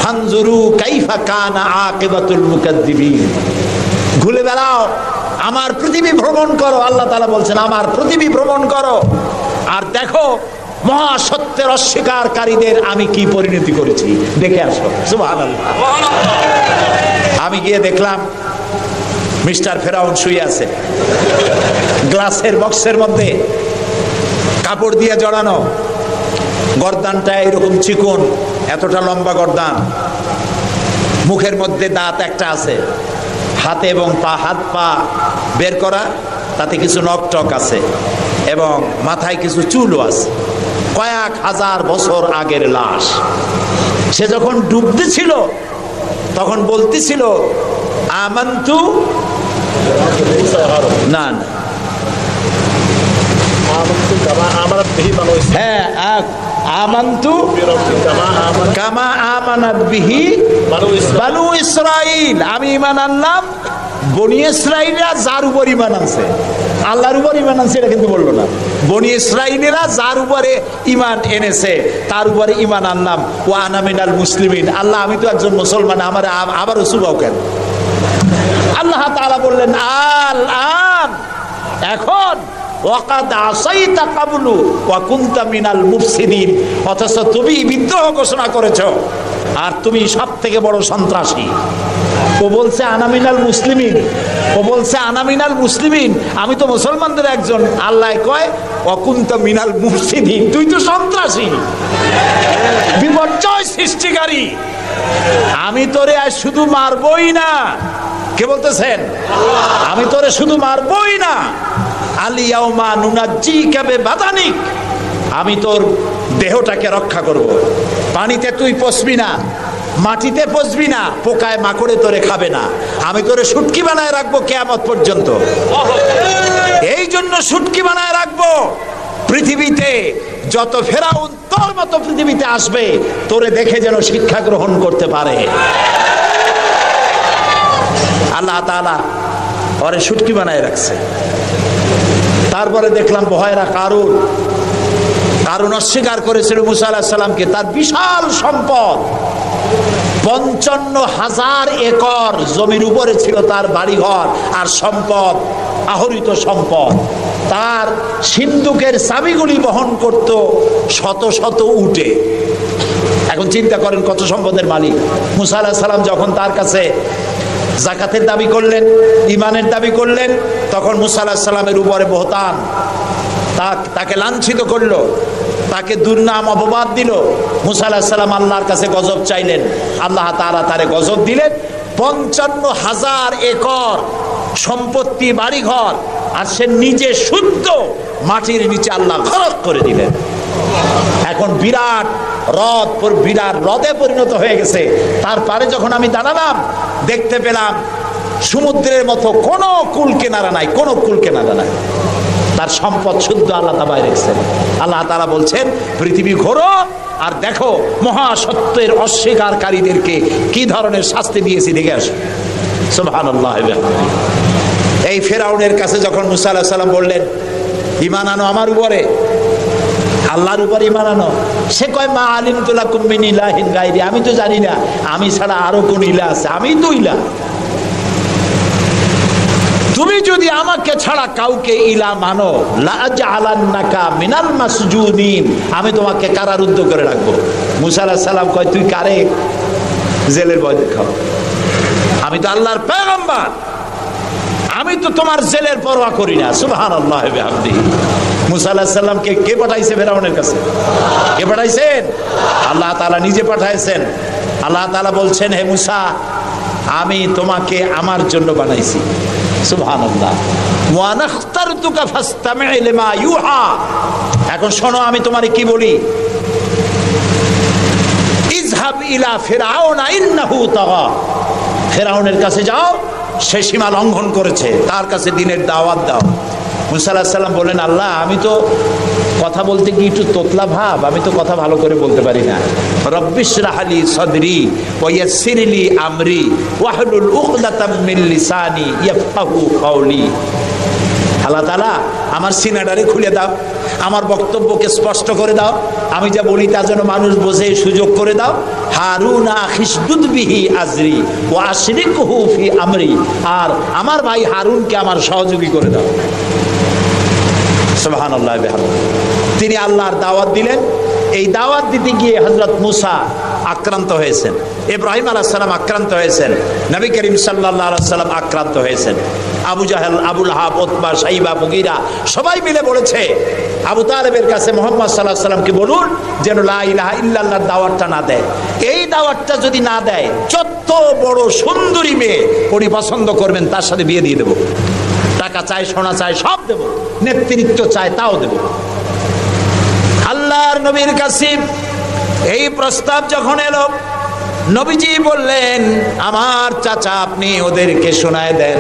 ফানজুরু কাইফা কানা আকিবাতুল মুকাদ্দিবিন। ঘুরে বেড়াও, আমার পৃথিবী ভ্রমণ করো। আল্লাহ তাআলা বলছেন, আমার পৃথিবী ভ্রমণ করো আর দেখো মহাসত্যের অস্বীকারীদের আমি কি পরিণতি করেছি, দেখে আসো। সুবহানাল্লাহ। আমি গিয়ে দেখলাম মিস্টার ফেরাউন শুয়ে আছে, গ্লাসের বক্সের মধ্যে কাপড় দিয়ে জড়ানো, গর্দানটা এরকম চিকন, এতটা লম্বা গর্দান, মুখের মধ্যে দাঁত একটা আছে, হাতে এবং হাত পা বের করা, তাতে কিছু নখ টক আছে এবং মাথায় কিছু চুলও আছে। কয়েক হাজার বছর আগের লাশ। সে যখন ডুবতেছিল তখন বলতেছিল, আমান্তু না হ্যাঁ আমান্তু কামা আমানাত বিহি বানু ইসরাইল। আমি ঈমান আনলাম বনি ইসরাইলরা যার উপর ঈমান আনছে, আল্লাহর উপর ঈমান আনছে এটা কিন্তু বললো না। বনি ইসরাইলরা যার উপরে ঈমান এনেছে তার উপরে ঈমান আনলাম। ওয়া আনা মিনাল মুসলিমিন। আল্লাহ আমি তো একজন মুসলমান, আমার আবারও সুবাও কেন? আল্লাহ তাআলা বললেন, আল আন, এখন ওয়াকাদ আসাইতা কাবলু ওয়া কুনতা মিনাল মুফসিদিন। অথচ তুমি বিদ্রোহ ঘোষণা করেছো আর তুমি সবথেকে বড় সন্ত্রাসী। ও বলছে আনামিনাল মুসলিমিন, ও বলছে আনামিনাল মুসলিমিন, আমি তো মুসলমানদের একজন। আল্লাহ কয় ওয়া কুনতা মিনাল মুফসিদিন, তুই তো সন্ত্রাসী, বিপর্যয় সৃষ্টিকারী। আমি তোরে আর শুধু মারবই না, কে বলতেছেন? আমি তোরে শুধু মারবই না, আলিয়াউমা নুনাজ্জিকা বিবাদানিক, আমি তোর দেহটাকে রক্ষা করব। পানিতে তুই পচবি না, মাটিতে পচবি না, পোকায় মাকড়ে তোরে খাবে না। আমি তোরে শুটকি বানায় রাখবো কিয়ামত পর্যন্ত। এই জন্য শুটকি বানায় রাখবো, পৃথিবীতে যত ফেরাউন তোর মতো পৃথিবীতে আসবে তোরে দেখে যেন শিক্ষা গ্রহণ করতে পারে। আল্লাহ তাআলা ওরে শুটকি বানায় রাখছে। তারপরে দেখলাম বহায়রা কারুন। কারুন অস্বীকার করেছিল মুসা আলাইহিস সালামকে। তার বিশাল সম্পদ, 55,000 একর জমির উপরে ছিল তার বাড়িঘর আর সম্পদ, আহরিত সম্পদ। তার সিন্ধুকের চাবিগুলি বহন করত শত শত উটে। এখন চিন্তা করেন কত সম্পদের মালিক। মুসা আলাইহিস সালাম যখন তার কাছে যাকাতের দাবি করলেন, ঈমানের দাবি করলেন, তখন মুসা আলাইহিস সালামের উপরে বহতান, তাকে লাঞ্ছিত করলো, তাকে দুর্নাম অপবাদ দিল। মুসা আলাইহিস সালাম আল্লাহর কাছে গজব চাইলেন, আল্লাহ তাআলা তারে গজব দিলেন। 55,000 একর সম্পত্তি, বাড়িঘর, আর সে নিজে শুদ্ধ মাটির নিচে আল্লাহ গরক করে দিলেন। এখন বিরাট হ্রদে পরিণত হয়ে গেছে। তারপরে যখন আমি দাঁড়ালাম দেখতে পেলাম সমুদ্রের মতো কোনো কুল কেনারা নাই, কোনো কুল কেনারা নাই। তার সম্পদ শুদ্ধ আল্লাহ তাআলা রেখেছেন। আল্লাহ তাআলা বলছেন, পৃথিবী ঘোরো আর দেখো মহাসত্যের অস্বীকারীদেরকে কি ধরনের শাস্তি দিয়েছি, দেখে আসো। সুবহানাল্লাহ। এই ফেরাউনের কাছে যখন মুসা আলাইহিস সালাম বললেন, ঈমান আনো আমার উপরে, আল্লাহর উপর ঈমান আনো, সে কয় মা আলিমতু লাকুম মিন ইলাহিন গায়রি, আমি তো জানি না আমি ছাড়া আরো কোন ইলাহ আছে, আমি তো ইলাহ। তুমি যদি আমাকে ছাড়া কাউকে ইলাহ মানো, লাআজআলান্নাকা মিনাল মাসজুদিন, আমি তোমাকে কারারুদ্ধ করে রাখবো। মুসা আলাইহিস সালাম কয়, তুই কারে জেলের ভয় দেখাও? আমি তো আল্লাহর পয়গম্বর, আমি আমি তো তোমার জেলের পরোয়া করি না। সুবহানাল্লাহ ওয়া বিহামদিহি। মুসা আলাইহিস সালামকে কে পাঠাইছে ফেরাউনের কাছে? কে পাঠাইছেন? আল্লাহ তাআলা নিজে পাঠাইছেন। আল্লাহ তাআলা বলছেন, হে মুসা, আমি তোমাকে আমার জন্য বানাইছি। সুবহানাল্লাহ। ওয়া নাখতারতুকা ফাসতামি' লিমা ইউহা। এখন শোনো আমি তোমারে কি বলি। ইযহাব ইলা ফিরআউনা ইন্নাহু তাগা। ফিরআউনের কাছে যাও, সে সীমা লঙ্ঘন করেছে, তার কাছে দ্বীনের দাওয়াত দাও। মুসা আলাইহিস সালাম বলেন, আল্লাহ আমি তো কথা বলতে গিয়ে একটু তোতলা ভাব, আমি তো কথা ভালো করে বলতে পারি না। রব্বিশরাহ লি সাদরি ওয়া ইয়াসসির লি আমরি ওয়াহলুল উকদাতাম মিন লিসানি ইয়াফকাহু কাওলি। আল্লাহ তাআলা আমার সিনাটারে খুলে দাও, আমার বক্তব্যকে স্পষ্ট করে দাও, আমি যা বলি তা যেন মানুষ বোঝে সুযোগ করে দাও। হারুনা খিসদুদ বিহি আজরি ওয়া আশরিকহু ফি আমরি। আর আমার ভাই হারুনকে আমার সহযোগী করে দাও। সুবহানাল্লাহ ওয়া বিহামদিহি। তিনি আল্লাহর দাওয়াত দিলেন। এই দাওয়াত দিতে গিয়ে হযরত মুসা আক্রান্ত হয়েছেন, ইব্রাহিম আলাইহিস সালাম আক্রান্ত হয়েছেন, নবী করিম সাল্লাল্লাহু আলাইহি ওয়াসাল্লাম আক্রান্ত হয়েছেন। আবু জাহেল, আবু লাহাব, উতবা, শাইবা, মুগীরা সবাই মিলে বলেছে আবু তালেবের কাছে মুহাম্মদ সাল্লাল্লাহু আলাইহি ওয়াসাল্লামকে বলুন যেন লা ইলাহা ইল্লাল্লাহর দাওয়াতটা না দেয়। এই দাওয়াতটা যদি না দেয়, যত বড় সুন্দরী মেয়ে উনি পছন্দ করবেন তার সাথে বিয়ে দিয়ে দেব। টাকা চাই, সোনা চাই, সব দেব। নেতৃত্ব চাই, তাও দেব। আল্লাহর নবীর কাছে এই প্রস্তাব যখন এলো, নবীজি বললেন, আমার চাচা আপনি ওদেরকে শোনায় দেন।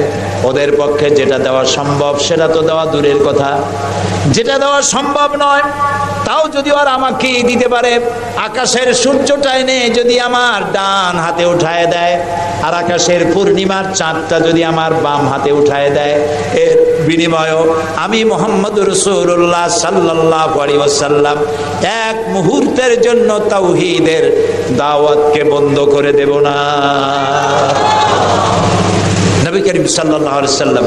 ওদের পক্ষে যেটা দেওয়া সম্ভব সেটা তো দেওয়া দূরের কথা, যেটা দেওয়া সম্ভব নয় তাও যদি ওরা আমাকে দিতে পারে, আকাশের সূর্যটা এনে যদি আমার ডান হাতে উঠায় দেয় আর আকাশের পূর্ণিমার চাঁদটা যদি আমার বাম হাতে উঠায় দেয়, এর বিনিময়ে আমি মুহাম্মদুর রাসূলুল্লাহ সাল্লাল্লাহু আলাইহি ওয়াসাল্লাম এক মুহূর্তের জন্য তাওহীদের দাওয়াতকে বন্ধ করে দেব না। নবী করিম সাল্লাল্লাহু আলাইহি ওয়াসাল্লাম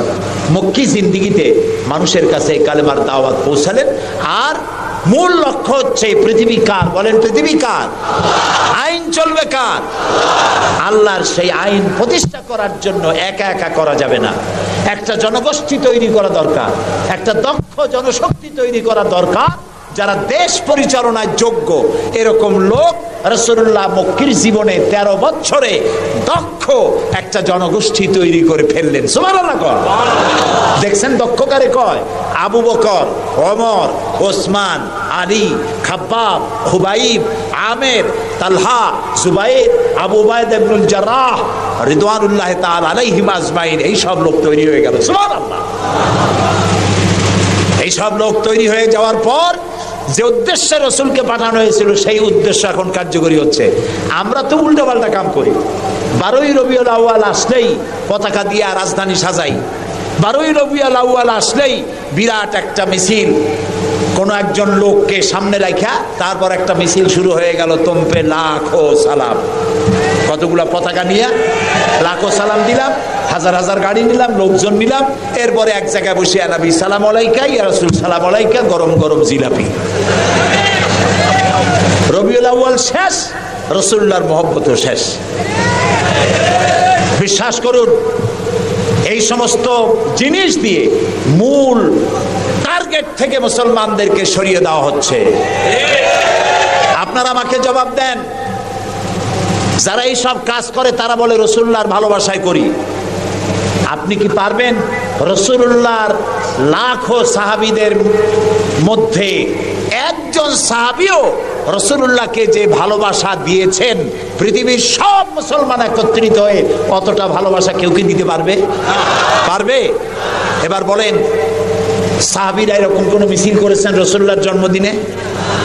মক্কি জিন্দেগিতে মানুষের কাছে কালেমার দাওয়াত পৌঁছালেন। আর মূল লক্ষ্য হচ্ছে পৃথিবী কার? বলেন, পৃথিবী কার? আইন চলবে কার? আল্লাহর। সেই আইন প্রতিষ্ঠা করার জন্য একা একা করা যাবে না, একটা জনগোষ্ঠী তৈরি করা দরকার, একটা দক্ষ জনশক্তি তৈরি করা দরকার যারা দেশ পরিচালনায় যোগ্য। এরকম লোক রাসূলুল্লাহ মক্কির জীবনে 13 বছরে দক্ষ একটা জনগোষ্ঠী তৈরি করে ফেললেন। সুবহানাল্লাহ। দেখছেন দক্ষ কারে কয়? আবু বকর, ওমর, ওসমান, আলী, খাব্বাব, খুবাইব, আমের, তালহা, জুবাইর, আবু উবাইদা ইবনুল জাররাহ রিদওয়ানুল্লাহ তাআলা আলাইহিম আজমাইন। এই সব লোক তৈরি হয়ে গেল। সুবহানাল্লাহ। এই সব লোক তৈরি হয়ে যাওয়ার পর যে উদ্দেশ্যে রাসূলকে পাঠানো হয়েছিল সেই উদ্দেশ্য এখন কার্যকরী হচ্ছে। আমরা তো উল্টোপাল্টা কাম করি। 12ই রবিউল আউয়াল আসলেই পতাকা দিয়ে রাজধানী সাজাই। 12ই রবিউল আউয়াল আসলেই বিরাট একটা মিছিল, কোন একজন লোককে সামনে রাখা, তারপর একটা মিছিল শুরু হয়ে গেল। তোমপে লাখো সালাম। কতগুলা পতাকা নিয়ে লাখো সালাম দিলাম, হাজার হাজার গাড়ি নিলাম, লোকজন নিলাম। এরপরে এক জায়গায় বসে নবী সালাম আলাইকা, ইয়া রাসূল সালাম আলাইকা, গরম গরম জিলাপি। রবিউল আউয়াল শেষ, রাসূলুল্লাহর মহব্বতও শেষ। বিশ্বাস করুন, এই সমস্ত জিনিস দিয়ে মূল টার্গেট থেকে মুসলমানদেরকে সরিয়ে দেওয়া হচ্ছে। আপনারা আমাকে জবাব দেন, যারা এই সব কাজ করে তারা বলে রাসূলুল্লাহর ভালোবাসায় করি। আপনি কি পারবেন রাসূলুল্লাহর লাখো সাহাবীদের মধ্যে একজন সাহাবীও রাসূলুল্লাহকে যে ভালোবাসা দিয়েছেন, পৃথিবীর সব মুসলমান একত্রিত হয়ে অতটা ভালোবাসা কেউ কি দিতে পারবে? পারবে? এবার বলেন, সাহাবীরা এরকম কোন মিছিল করেছেন রাসূলুল্লাহর জন্মদিনে?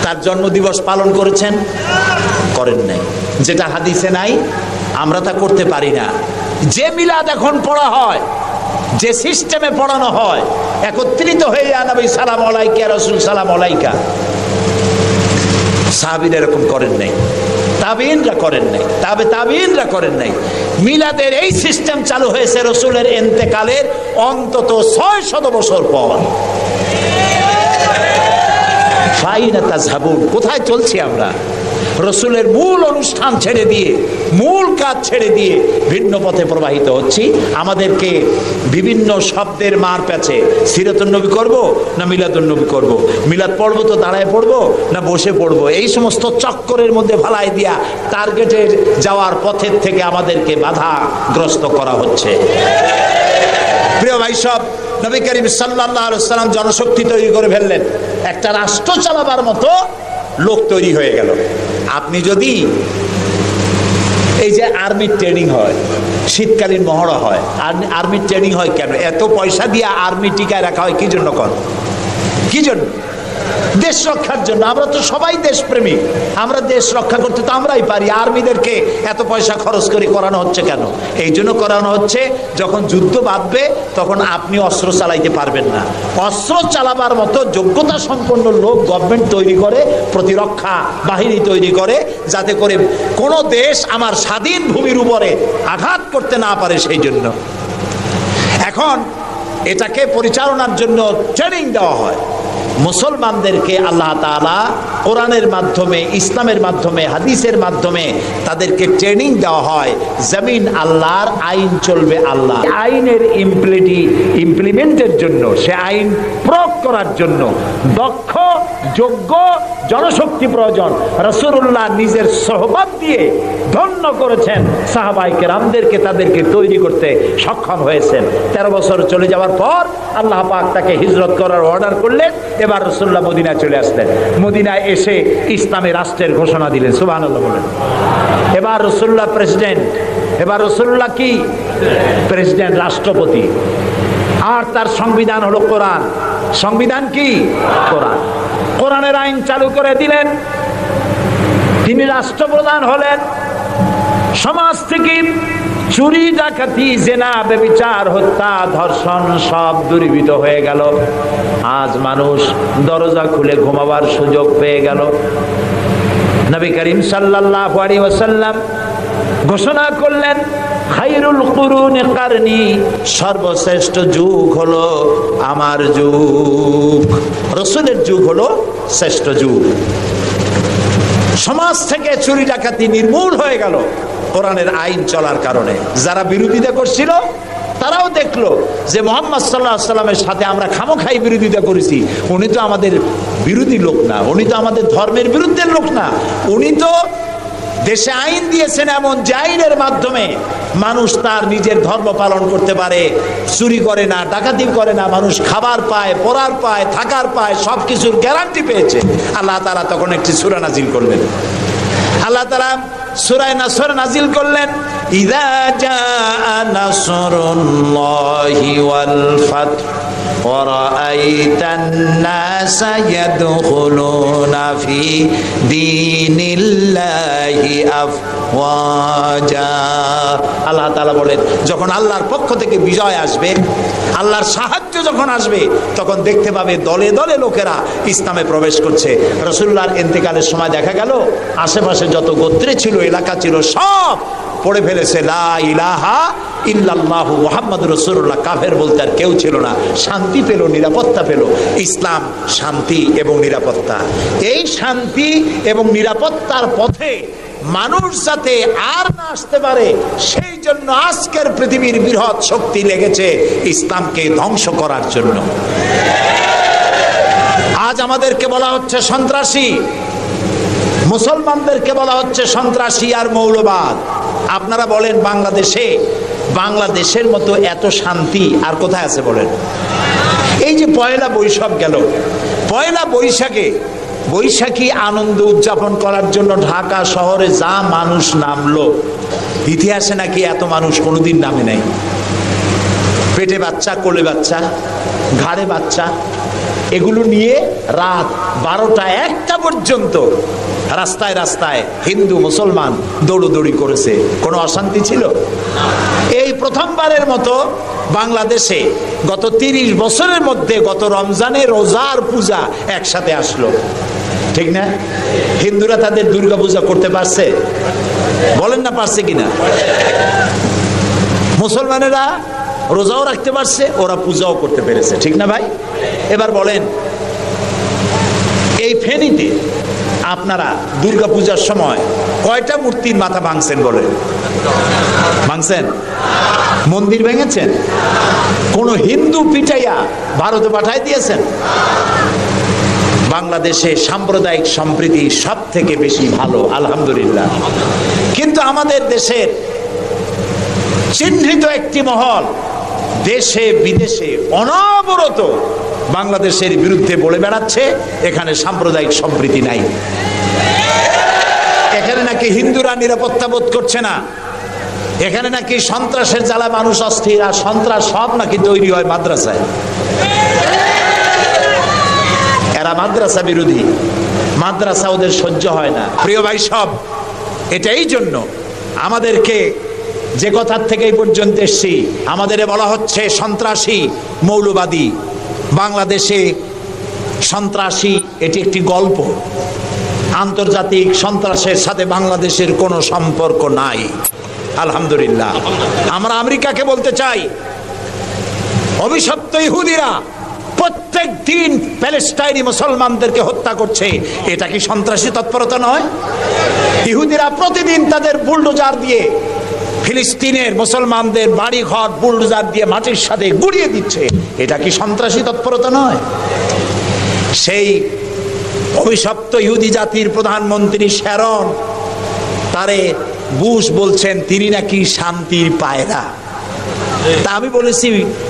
তার জন্মদিবস পালন করেছেন? করেন নাই। যেটা হাদিসে নাই আমরা তা করতে পারি না। যে মিলাদ এখন পড়া হয়, যে সিস্টেমে পড়ানো হয়, একত্রিত হয়ে নবী সালাম আলাইকা, রাসূল সালাম আলাইকা, সাহাবীরা এরকম করেন নাই, তাবেঈনরা করেন নাই, তাবেঈনরা করেন নাই। মিলাদের এই সিস্টেম চালু হয়েছে রাসূলের ইন্তেকালের অন্তত 600 বছর পর। ফাইনা তাযহাবুন, কোথায় চলছি আমরা? রসুলের মূল অনুষ্ঠান ছেড়ে দিয়ে, মূল কাজ ছেড়ে দিয়ে ভিন্ন পথে প্রবাহিত হচ্ছি। আমাদেরকে বিভিন্ন শব্দের মার প্যাচে সিরাতুন নবী করব না মিলাদুন নবী করব, মিলাদ পড়বো তো দাঁড়ায় পড়বো না বসে পড়বো, এই সমস্ত চক্করের মধ্যে ভালাই দিয়া টার্গেটে যাওয়ার পথের থেকে আমাদেরকে বাধাগ্রস্ত করা হচ্ছে। প্রিয় ভাই সব, নবী করিম সাল্লাল্লাহু আলাইহি ওয়াসাল্লাম জনশক্তি তৈরি করে ফেললেন, একটা রাষ্ট্র চালাবার মতো লোক তৈরি হয়ে গেল। আপনি যদি এই যে আর্মির ট্রেনিং হয়, শীতকালীন মহড়া হয়, আর্মির ট্রেনিং হয় কেন? এত পয়সা দিয়ে আর্মি টিকায় রাখা হয় কি জন্য? কি জন্য? দেশ রক্ষার জন্য। আমরা তো সবাই দেশপ্রেমী, আমরা দেশ রক্ষা করতে তো আমরাই পারি। আর্মিদেরকে এত পয়সা খরচ করে করানো হচ্ছে কেন? এই জন্য করানো হচ্ছে, যখন যুদ্ধ বাঁধবে তখন আপনি অস্ত্র চালাইতে পারবেন না, অস্ত্র চালাবার মতো যোগ্যতা সম্পন্ন লোক গভর্নমেন্ট তৈরি করে, প্রতিরক্ষা বাহিনী তৈরি করে, যাতে করে কোনো দেশ আমার স্বাধীন ভূমির উপরে আঘাত করতে না পারে। সেই জন্য এখন এটাকে পরিচালনার জন্য ট্রেনিং দেওয়া হয়। মুসলমানদেরকে আল্লাহ তাআলা কোরআনের মাধ্যমে, ইসলামের মাধ্যমে, হাদিসের মাধ্যমে তাদেরকে ট্রেনিং দেওয়া হয়। জমিন আল্লাহর, আইন চলবে আল্লাহ। আইনের ইমপ্লিমেন্টের জন্য, সে আইন প্রয়োগ করার জন্য দক্ষ যোগ্য জনশক্তি প্রয়োজন। রাসূলুল্লাহ নিজের সোহবত দিয়ে ধন্য করেছেন সাহাবায়ে কেরামদেরকে, তাদেরকে তৈরি করতে সক্ষম হয়েছেন। 13 বছর চলে যাওয়ার পর আল্লাহ পাক তাকে হিজরত করার অর্ডার করলেন। এবার রাসূলুল্লাহ মদিনায় চলে আসলেন। মদিনায় এসে ইসলামী রাষ্ট্রের ঘোষণা দিলেন। সুবহানাল্লাহ বলেন। এবার রাসূলুল্লাহ প্রেসিডেন্ট, এবার রাসূলুল্লাহ কি প্রেসিডেন্ট, রাষ্ট্রপতি। আর তার সংবিধান হলো কোরআন। সংবিধান কি? কোরআন। কোরআনের আইন চালু করে দিলেন। তিনি রাষ্ট্রপ্রধান হলেন। সমাজ থেকে চুরি, ডাকাতি, জেনা, ব্যভিচার, হত্যা, ধর্ষণ সব দূরীভূত হয়ে গেল। আজ মানুষ দরজা খুলে ঘুমাবার সুযোগ পেয়ে গেল। নবী করিম সাল্লাল্লাহু আলাইহি ওয়াসাল্লাম ঘোষণা করলেন, খায়রুল কুরুনি কারনি, সর্বশ্রেষ্ঠ যুগ হলো আমার যুগ। রাসূলের যুগ হলো শ্রেষ্ঠ যুগ। সমাজ থেকে চুরি ডাকাতি নির্মূল হয়ে গেল কোরআনের আইন চলার কারণে। যারা বিরোধিতা করছিল তারাও দেখলো যে মুহাম্মদ সাল্লাল্লাহু আলাইহি ওয়াসাল্লামের সাথে আমরা খামোখাই বিরোধিতা করেছি, উনি তো আমাদের বিরোধী লোক না, উনি তো আমাদের ধর্মের বিরুদ্ধে লোক না, উনি তো দেশে আইন দিয়েছেন এমন যে আইনের মাধ্যমে মানুষ তার নিজের ধর্ম পালন করতে পারে, চুরি করে না, ডাকাতি করে না, মানুষ খাবার পায়, পড়ার পায়, থাকার পায়, সবকিছুর গ্যারান্টি পেয়েছে। আল্লাহ তাআলা তখন একটি সূরা নাজিল করলেন। আল্লাহ তাআলা সূরা নাসর নাজিল করলেন, ইযা জাআ নাসরুল্লাহি ওয়াল ফাত ওয়া রাআইতান নাসা ইয়াদখুলুনা ফি দীনিল্লাহি আফওয়াজা। আল্লাহ তাআলা বলেন, যখন আল্লাহর পক্ষ থেকে বিজয় আসবে, আল্লাহর সাহায্য যখন আসবে, তখন দেখতে পাবে দলে দলে লোকেরা ইসলামে প্রবেশ করছে। রাসূলুল্লাহর ইন্তেকালের সময় দেখা গেল আশেপাশে যত গোত্রে ছিল, এলাকা ছিল, সব পড়ে ফেলেছে লা ইলাহা ইল্লাল্লাহু মুহাম্মাদুর রাসূলুল্লাহ। কাফের বলতে আর কেউ ছিল না। শান্তি পেল, নিরাপত্তা পেল। ইসলাম শান্তি এবং নিরাপত্তা। এই শান্তি এবং নিরাপত্তার পথে মানুষ যাতে আর না আসতে পারে, সেই জন্য আজকের পৃথিবীর বৃহৎ শক্তি লেগেছে ইসলামকে ধ্বংস করার জন্য। আজ আমাদেরকে বলা হচ্ছে সন্ত্রাসী, মুসলমানদেরকে বলা হচ্ছে সন্ত্রাসী আর মৌলবাদ। আপনারা বলেন বাংলাদেশের মতো এত শান্তি আর কোথায় আছে বলেন? এই যে পয়লা বৈশাখ গেল, পয়লা বৈশাখী আনন্দ উদযাপন করার জন্য ঢাকা শহরে যা মানুষ নামলো, ইতিহাসে নাকি এত মানুষ কোনোদিন নামে নাই। পেটে বাচ্চা, কোলে বাচ্চা, ঘাড়ে বাচ্চা, এগুলো নিয়ে রাত 12টা 1টা পর্যন্ত রাস্তায় রাস্তায় হিন্দু মুসলমান দৌড়দৌড়ি করেছে। কোনো অশান্তি ছিল? এই প্রথমবারের মতো বাংলাদেশে গত 30 বছরের মধ্যে গত রমজানে রোজার পূজা একসাথে আসলো, ঠিক না? হিন্দুরা তাদের দুর্গা পূজা করতে পারছে? বলেন না পারছে কিনা? মুসলমানেরা রোজাও রাখতে পারছে, ওরা পূজাও করতে পেরেছে, ঠিক না ভাই? এবার বলেন, এই ফেনীতে আপনারা দুর্গা পূজার সময় কয়টা মূর্তির মাথা ভাঙছেন বলেন? ভাঙছেন? মন্দির ভেঙেছেন? কোন হিন্দু পিটাইয়া ভারতে পাঠাই দিয়েছেন? বাংলাদেশে সাম্প্রদায়িক সম্প্রীতি সব থেকে বেশি ভালো, আলহামদুলিল্লাহ। কিন্তু আমাদের দেশের চিহ্নিত একটি মহল দেশে বিদেশে অনবরত বাংলাদেশের বিরুদ্ধে বলে বেড়াচ্ছে এখানে সাম্প্রদায়িক সম্প্রীতি নাই, এখানে নাকি হিন্দুরা নিরাপত্তা বোধ করছে না, এখানে নাকি সন্ত্রাসের জ্বালা মানুষ অস্থির, আর সন্ত্রাস সব নাকি তৈরি হয় মাদ্রাসায়। এরা মাদ্রাসা বিরোধী, মাদ্রাসা ওদের সহ্য হয় না। প্রিয় ভাই সব, এটাই জন্য আমাদেরকে যে কথার থেকে এই পর্যন্ত এসছি, আমাদের বলা হচ্ছে সন্ত্রাসী মৌলবাদী। বাংলাদেশে সন্ত্রাসী এটি একটি গল্প, আন্তর্জাতিক সন্ত্রাসের সাথে বাংলাদেশের কোনো সম্পর্ক নাই, আলহামদুলিল্লাহ। আমরা আমেরিকাকে বলতে চাই, অভিশপ্ত ইহুদিরা প্রত্যেক দিন প্যালেস্টাইনি মুসলমানদেরকে হত্যা করছে, এটা কি সন্ত্রাসী তৎপরতা নয়? ইহুদিরা প্রতিদিন তাদের বুলডোজার দিয়ে ফিলিস্তিনের মুসলমানদের বাড়ি ঘর বুলডোজার দিয়ে মাটির সাথে গুড়িয়ে দিচ্ছে, এটা কি সন্ত্রাসী তৎপরতা নয়? সেই অভিশপ্ত ইহুদি জাতির প্রধানমন্ত্রী শ্যারন, তারে বুশ বলছেন তিনি নাকি শান্তির পায়রা। তা আমি বলেছি,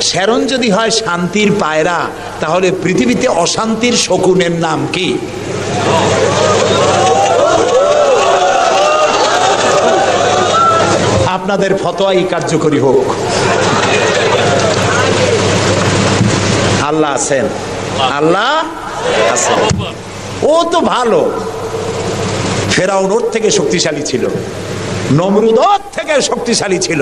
শ্যারন যদি হয় শান্তির পায়রা, তাহলে পৃথিবীতে অশান্তির শকুনের নাম কি? আপনাদের ফতোয়াই কার্যকরী হোক। আল্লাহ আছেন, আল্লাহ আছেন। ও তো ভালো, ফেরাউন ওর থেকে শক্তিশালী ছিল, নমরুদ ওর থেকে শক্তিশালী ছিল।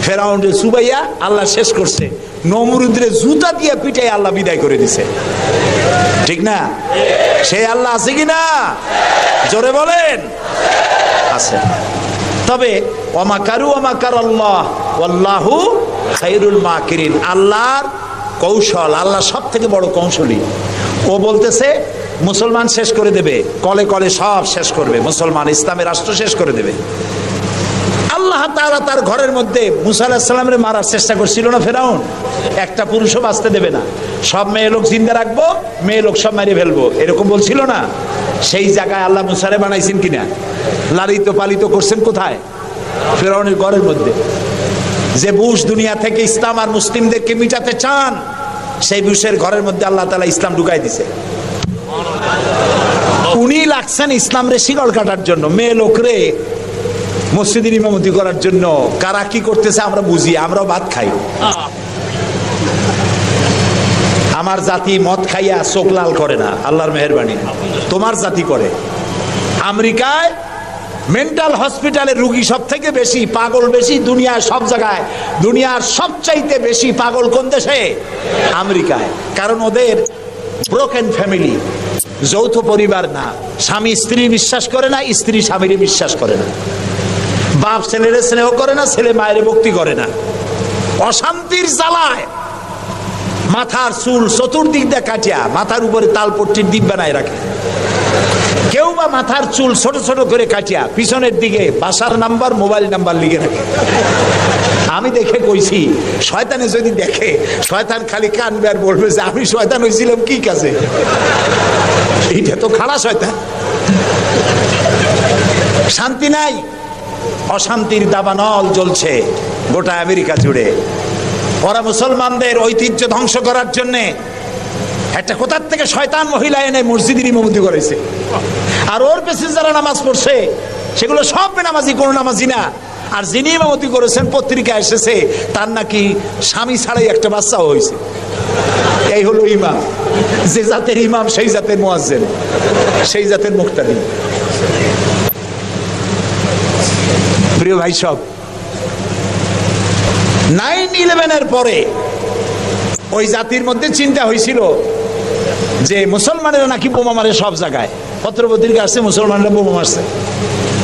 ফেরাউনের সুবাইয়া আল্লাহ শেষ করছে, নমরুদের জুতা দিয়ে পিটাই আল্লাহ বিদায় করে দিছে, ঠিক না? সেই আল্লাহ আছে কিনা জোরে বলেন? আছে। তবে ওয়ামাকারু ওয়ামাকারাল্লাহ ওয়াল্লাহু খায়রুল মাকিরিন, আল্লাহর কৌশল, আল্লাহ সব থেকে বড় কৌশলী। ও বলতেছে মুসলমান শেষ করে দেবে, কলে কলে সব শেষ করবে, মুসলমান ইসলামের রাষ্ট্র শেষ করে দেবে। আল্লাহ তাআলা তার ঘরের মধ্যে মুসা আলাইহিস সালামের মারার চেষ্টা করছিল না ফেরাউন? একটা পুরুষও বাঁচতে দেবে না, সব মেয়ে লোক জিন্দা রাখবো, মেয়ে লোক সব মেরে ফেলবো, এরকম বলছিল না? সেই জায়গায় আল্লাহ মুসারে বানাইছেন কিনা? লালিত পালিত করছেন কোথায়? ফেরাউনের ঘরের মধ্যে। যে বুশ দুনিয়া থেকে ইসলাম আর মুসলিমদেরকে মিটাতে চান, সেই বুশের ঘরের মধ্যে আল্লাহ তাআলা ইসলাম ঢুকাই দিছে। উনি লাগছেন ইসলাম রে শিকল কাটার জন্য, মেয়ে লোকরে মসজিদের ইমামতি করার জন্য। কারা কি করতেছে আমরা বুঝি, আমরাও ভাত খাই। আমার জাতি মদ খাইয়া চোখ লাল করে না, আল্লাহর মেহেরবানি। তোমার জাতি করে। আমেরিকায় মেন্টাল হসপিটালে রুগী সব থেকে বেশি, পাগল বেশি দুনিয়ার সব জায়গায়। দুনিয়ার সবচাইতে বেশি পাগল কোন দেশে? আমেরিকায়। কারণ ওদের ব্রোকেন ফ্যামিলি, যৌথ পরিবার না, স্বামী স্ত্রী বিশ্বাস করে না, স্ত্রী স্বামীর বিশ্বাস করে না, বাপ ছেলের স্নেহ করে না, ছেলে মায়ের ভক্তি করে না। অশান্তির জ্বালায় মাথার চুল চতুর্দিক দিয়ে কাটিয়া মাথার উপরে তালপট্টির দ্বীপ বানায় রাখে। কেউ বা মাথার চুল ছোট ছোট করে কাটিয়া পিছনের দিকে বাসার নাম্বার, মোবাইল নাম্বার লিখে রাখে। আমি দেখে কইছি, শয়তানে যদি দেখে, শয়তান খালি কানবে আর বলবে যে আমি শয়তান হয়েছিলাম কি কাজে? এইটা তো খারাপ শয়তান। শান্তি নাই, অশান্তির দাবানল জ্বলছে গোটা আমেরিকা জুড়ে। ওরা মুসলমানদের ঐতিহ্য ধ্বংস করার জন্যে একটা কোথার থেকে শয়তান মহিলা এনে মসজিদের ইমামতি করেছে। আর ওর পেছনে যারা নামাজ পড়ছে সেগুলো সব বেনামাজি, কোনো নামাজি না। আর যিনি ইমামতি করেছেন পত্রিকা এসেছে তার নাকি স্বামী ছাড়াই একটা বাচ্চাও হয়েছে। এই হলো ইমাম। যে জাতের ইমাম সেই জাতের মুয়াজ্জিন, সেই জাতের মুক্তাদি। প্রিয় ভাই সব, 9/11-এর পরে ওই জাতির মধ্যে চিন্তা হয়েছিল যে মুসলমানেরা নাকি বোমা মারে সব জায়গায়। পত্রপত্রিকা আসছে মুসলমানরা বোমা মারছে।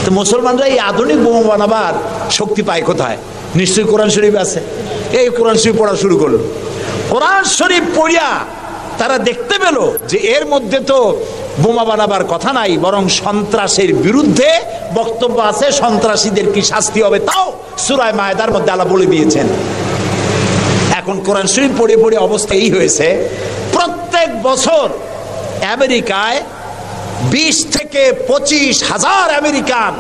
তো মুসলমানরা এই আধুনিক বোমা বানাবার শক্তি পায় কোথায়? নিশ্চয়ই কোরআন শরীফ আছে। এই কোরআন শরীফ পড়া শুরু করলো। কোরআন শরীফ পড়িয়া তারা দেখতে পেল যে এর মধ্যে তো বোমা বানাবার কথা নাই, বরং সন্ত্রাসের বিরুদ্ধে বক্তব্য আছে, সন্ত্রাসীদের কি শাস্তি হবে তাও সূরা মায়েদার মধ্যে আল্লাহ বলে দিয়েছেন। এখন কোরআন শরীফ পড়ে পড়ে অবস্থা এই হয়েছে, প্রত্যেক বছর আমেরিকায় 20 থেকে 25 হাজার আমেরিকান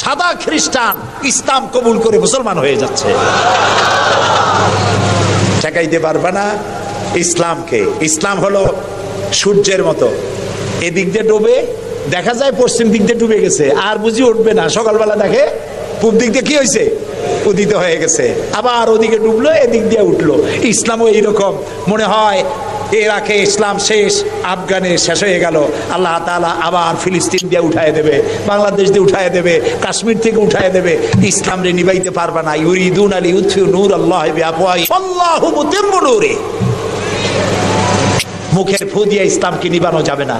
সাদা খ্রিস্টান ইসলাম কবুল করে মুসলমান হয়ে যাচ্ছে। ঠেকাইতে পারবে না ইসলামকে। ইসলাম হলো সূর্যের মতো, এদিক দিয়ে ডুবে দেখা যায় পশ্চিম দিক দিয়ে ডুবে গেছে, আর বুঝি উঠবে না। সকালবেলা দেখে পূব দিক দিয়ে কি হয়েছে, উদিত হয়ে গেছে, আবার ওদিকে ডুবলো, এদিক দিয়ে উঠলো। ইসলামও এইরকম। মনে হয় ইরাকে ইসলাম শেষ, আফগানে শেষ হয়ে গেল, আল্লাহ তাআলা আবার ফিলিস্তিন দিয়ে উঠায় দেবে, বাংলাদেশ দিয়ে উঠায় দেবে, কাশ্মীর থেকে উঠায় দেবে। ইসলাম রে নিবাইতে পারবে না। ইউরিদুনা লিইউতফিউ নূরাল্লাহি বিআফওয়াহিহিম আল্লাহু মুতিম্মু নূরিহি। মুখের ফু দিয়ে ইসলামকে নিবানো যাবে না।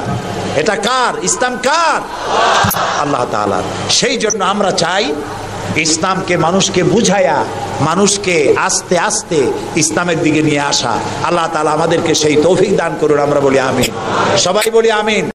এটা কার? ইসলাম কার? আল্লাহ তাআলার। সেই জন্য আমরা চাই ইসলামকে মানুষকে বুঝায়া, মানুষকে আস্তে আস্তে ইসলামের দিকে নিয়ে আসা। আল্লাহ তাআলা আমাদেরকে সেই তৌফিক দান করুন। আমরা বলি আমিন, সবাই বলি আমিন।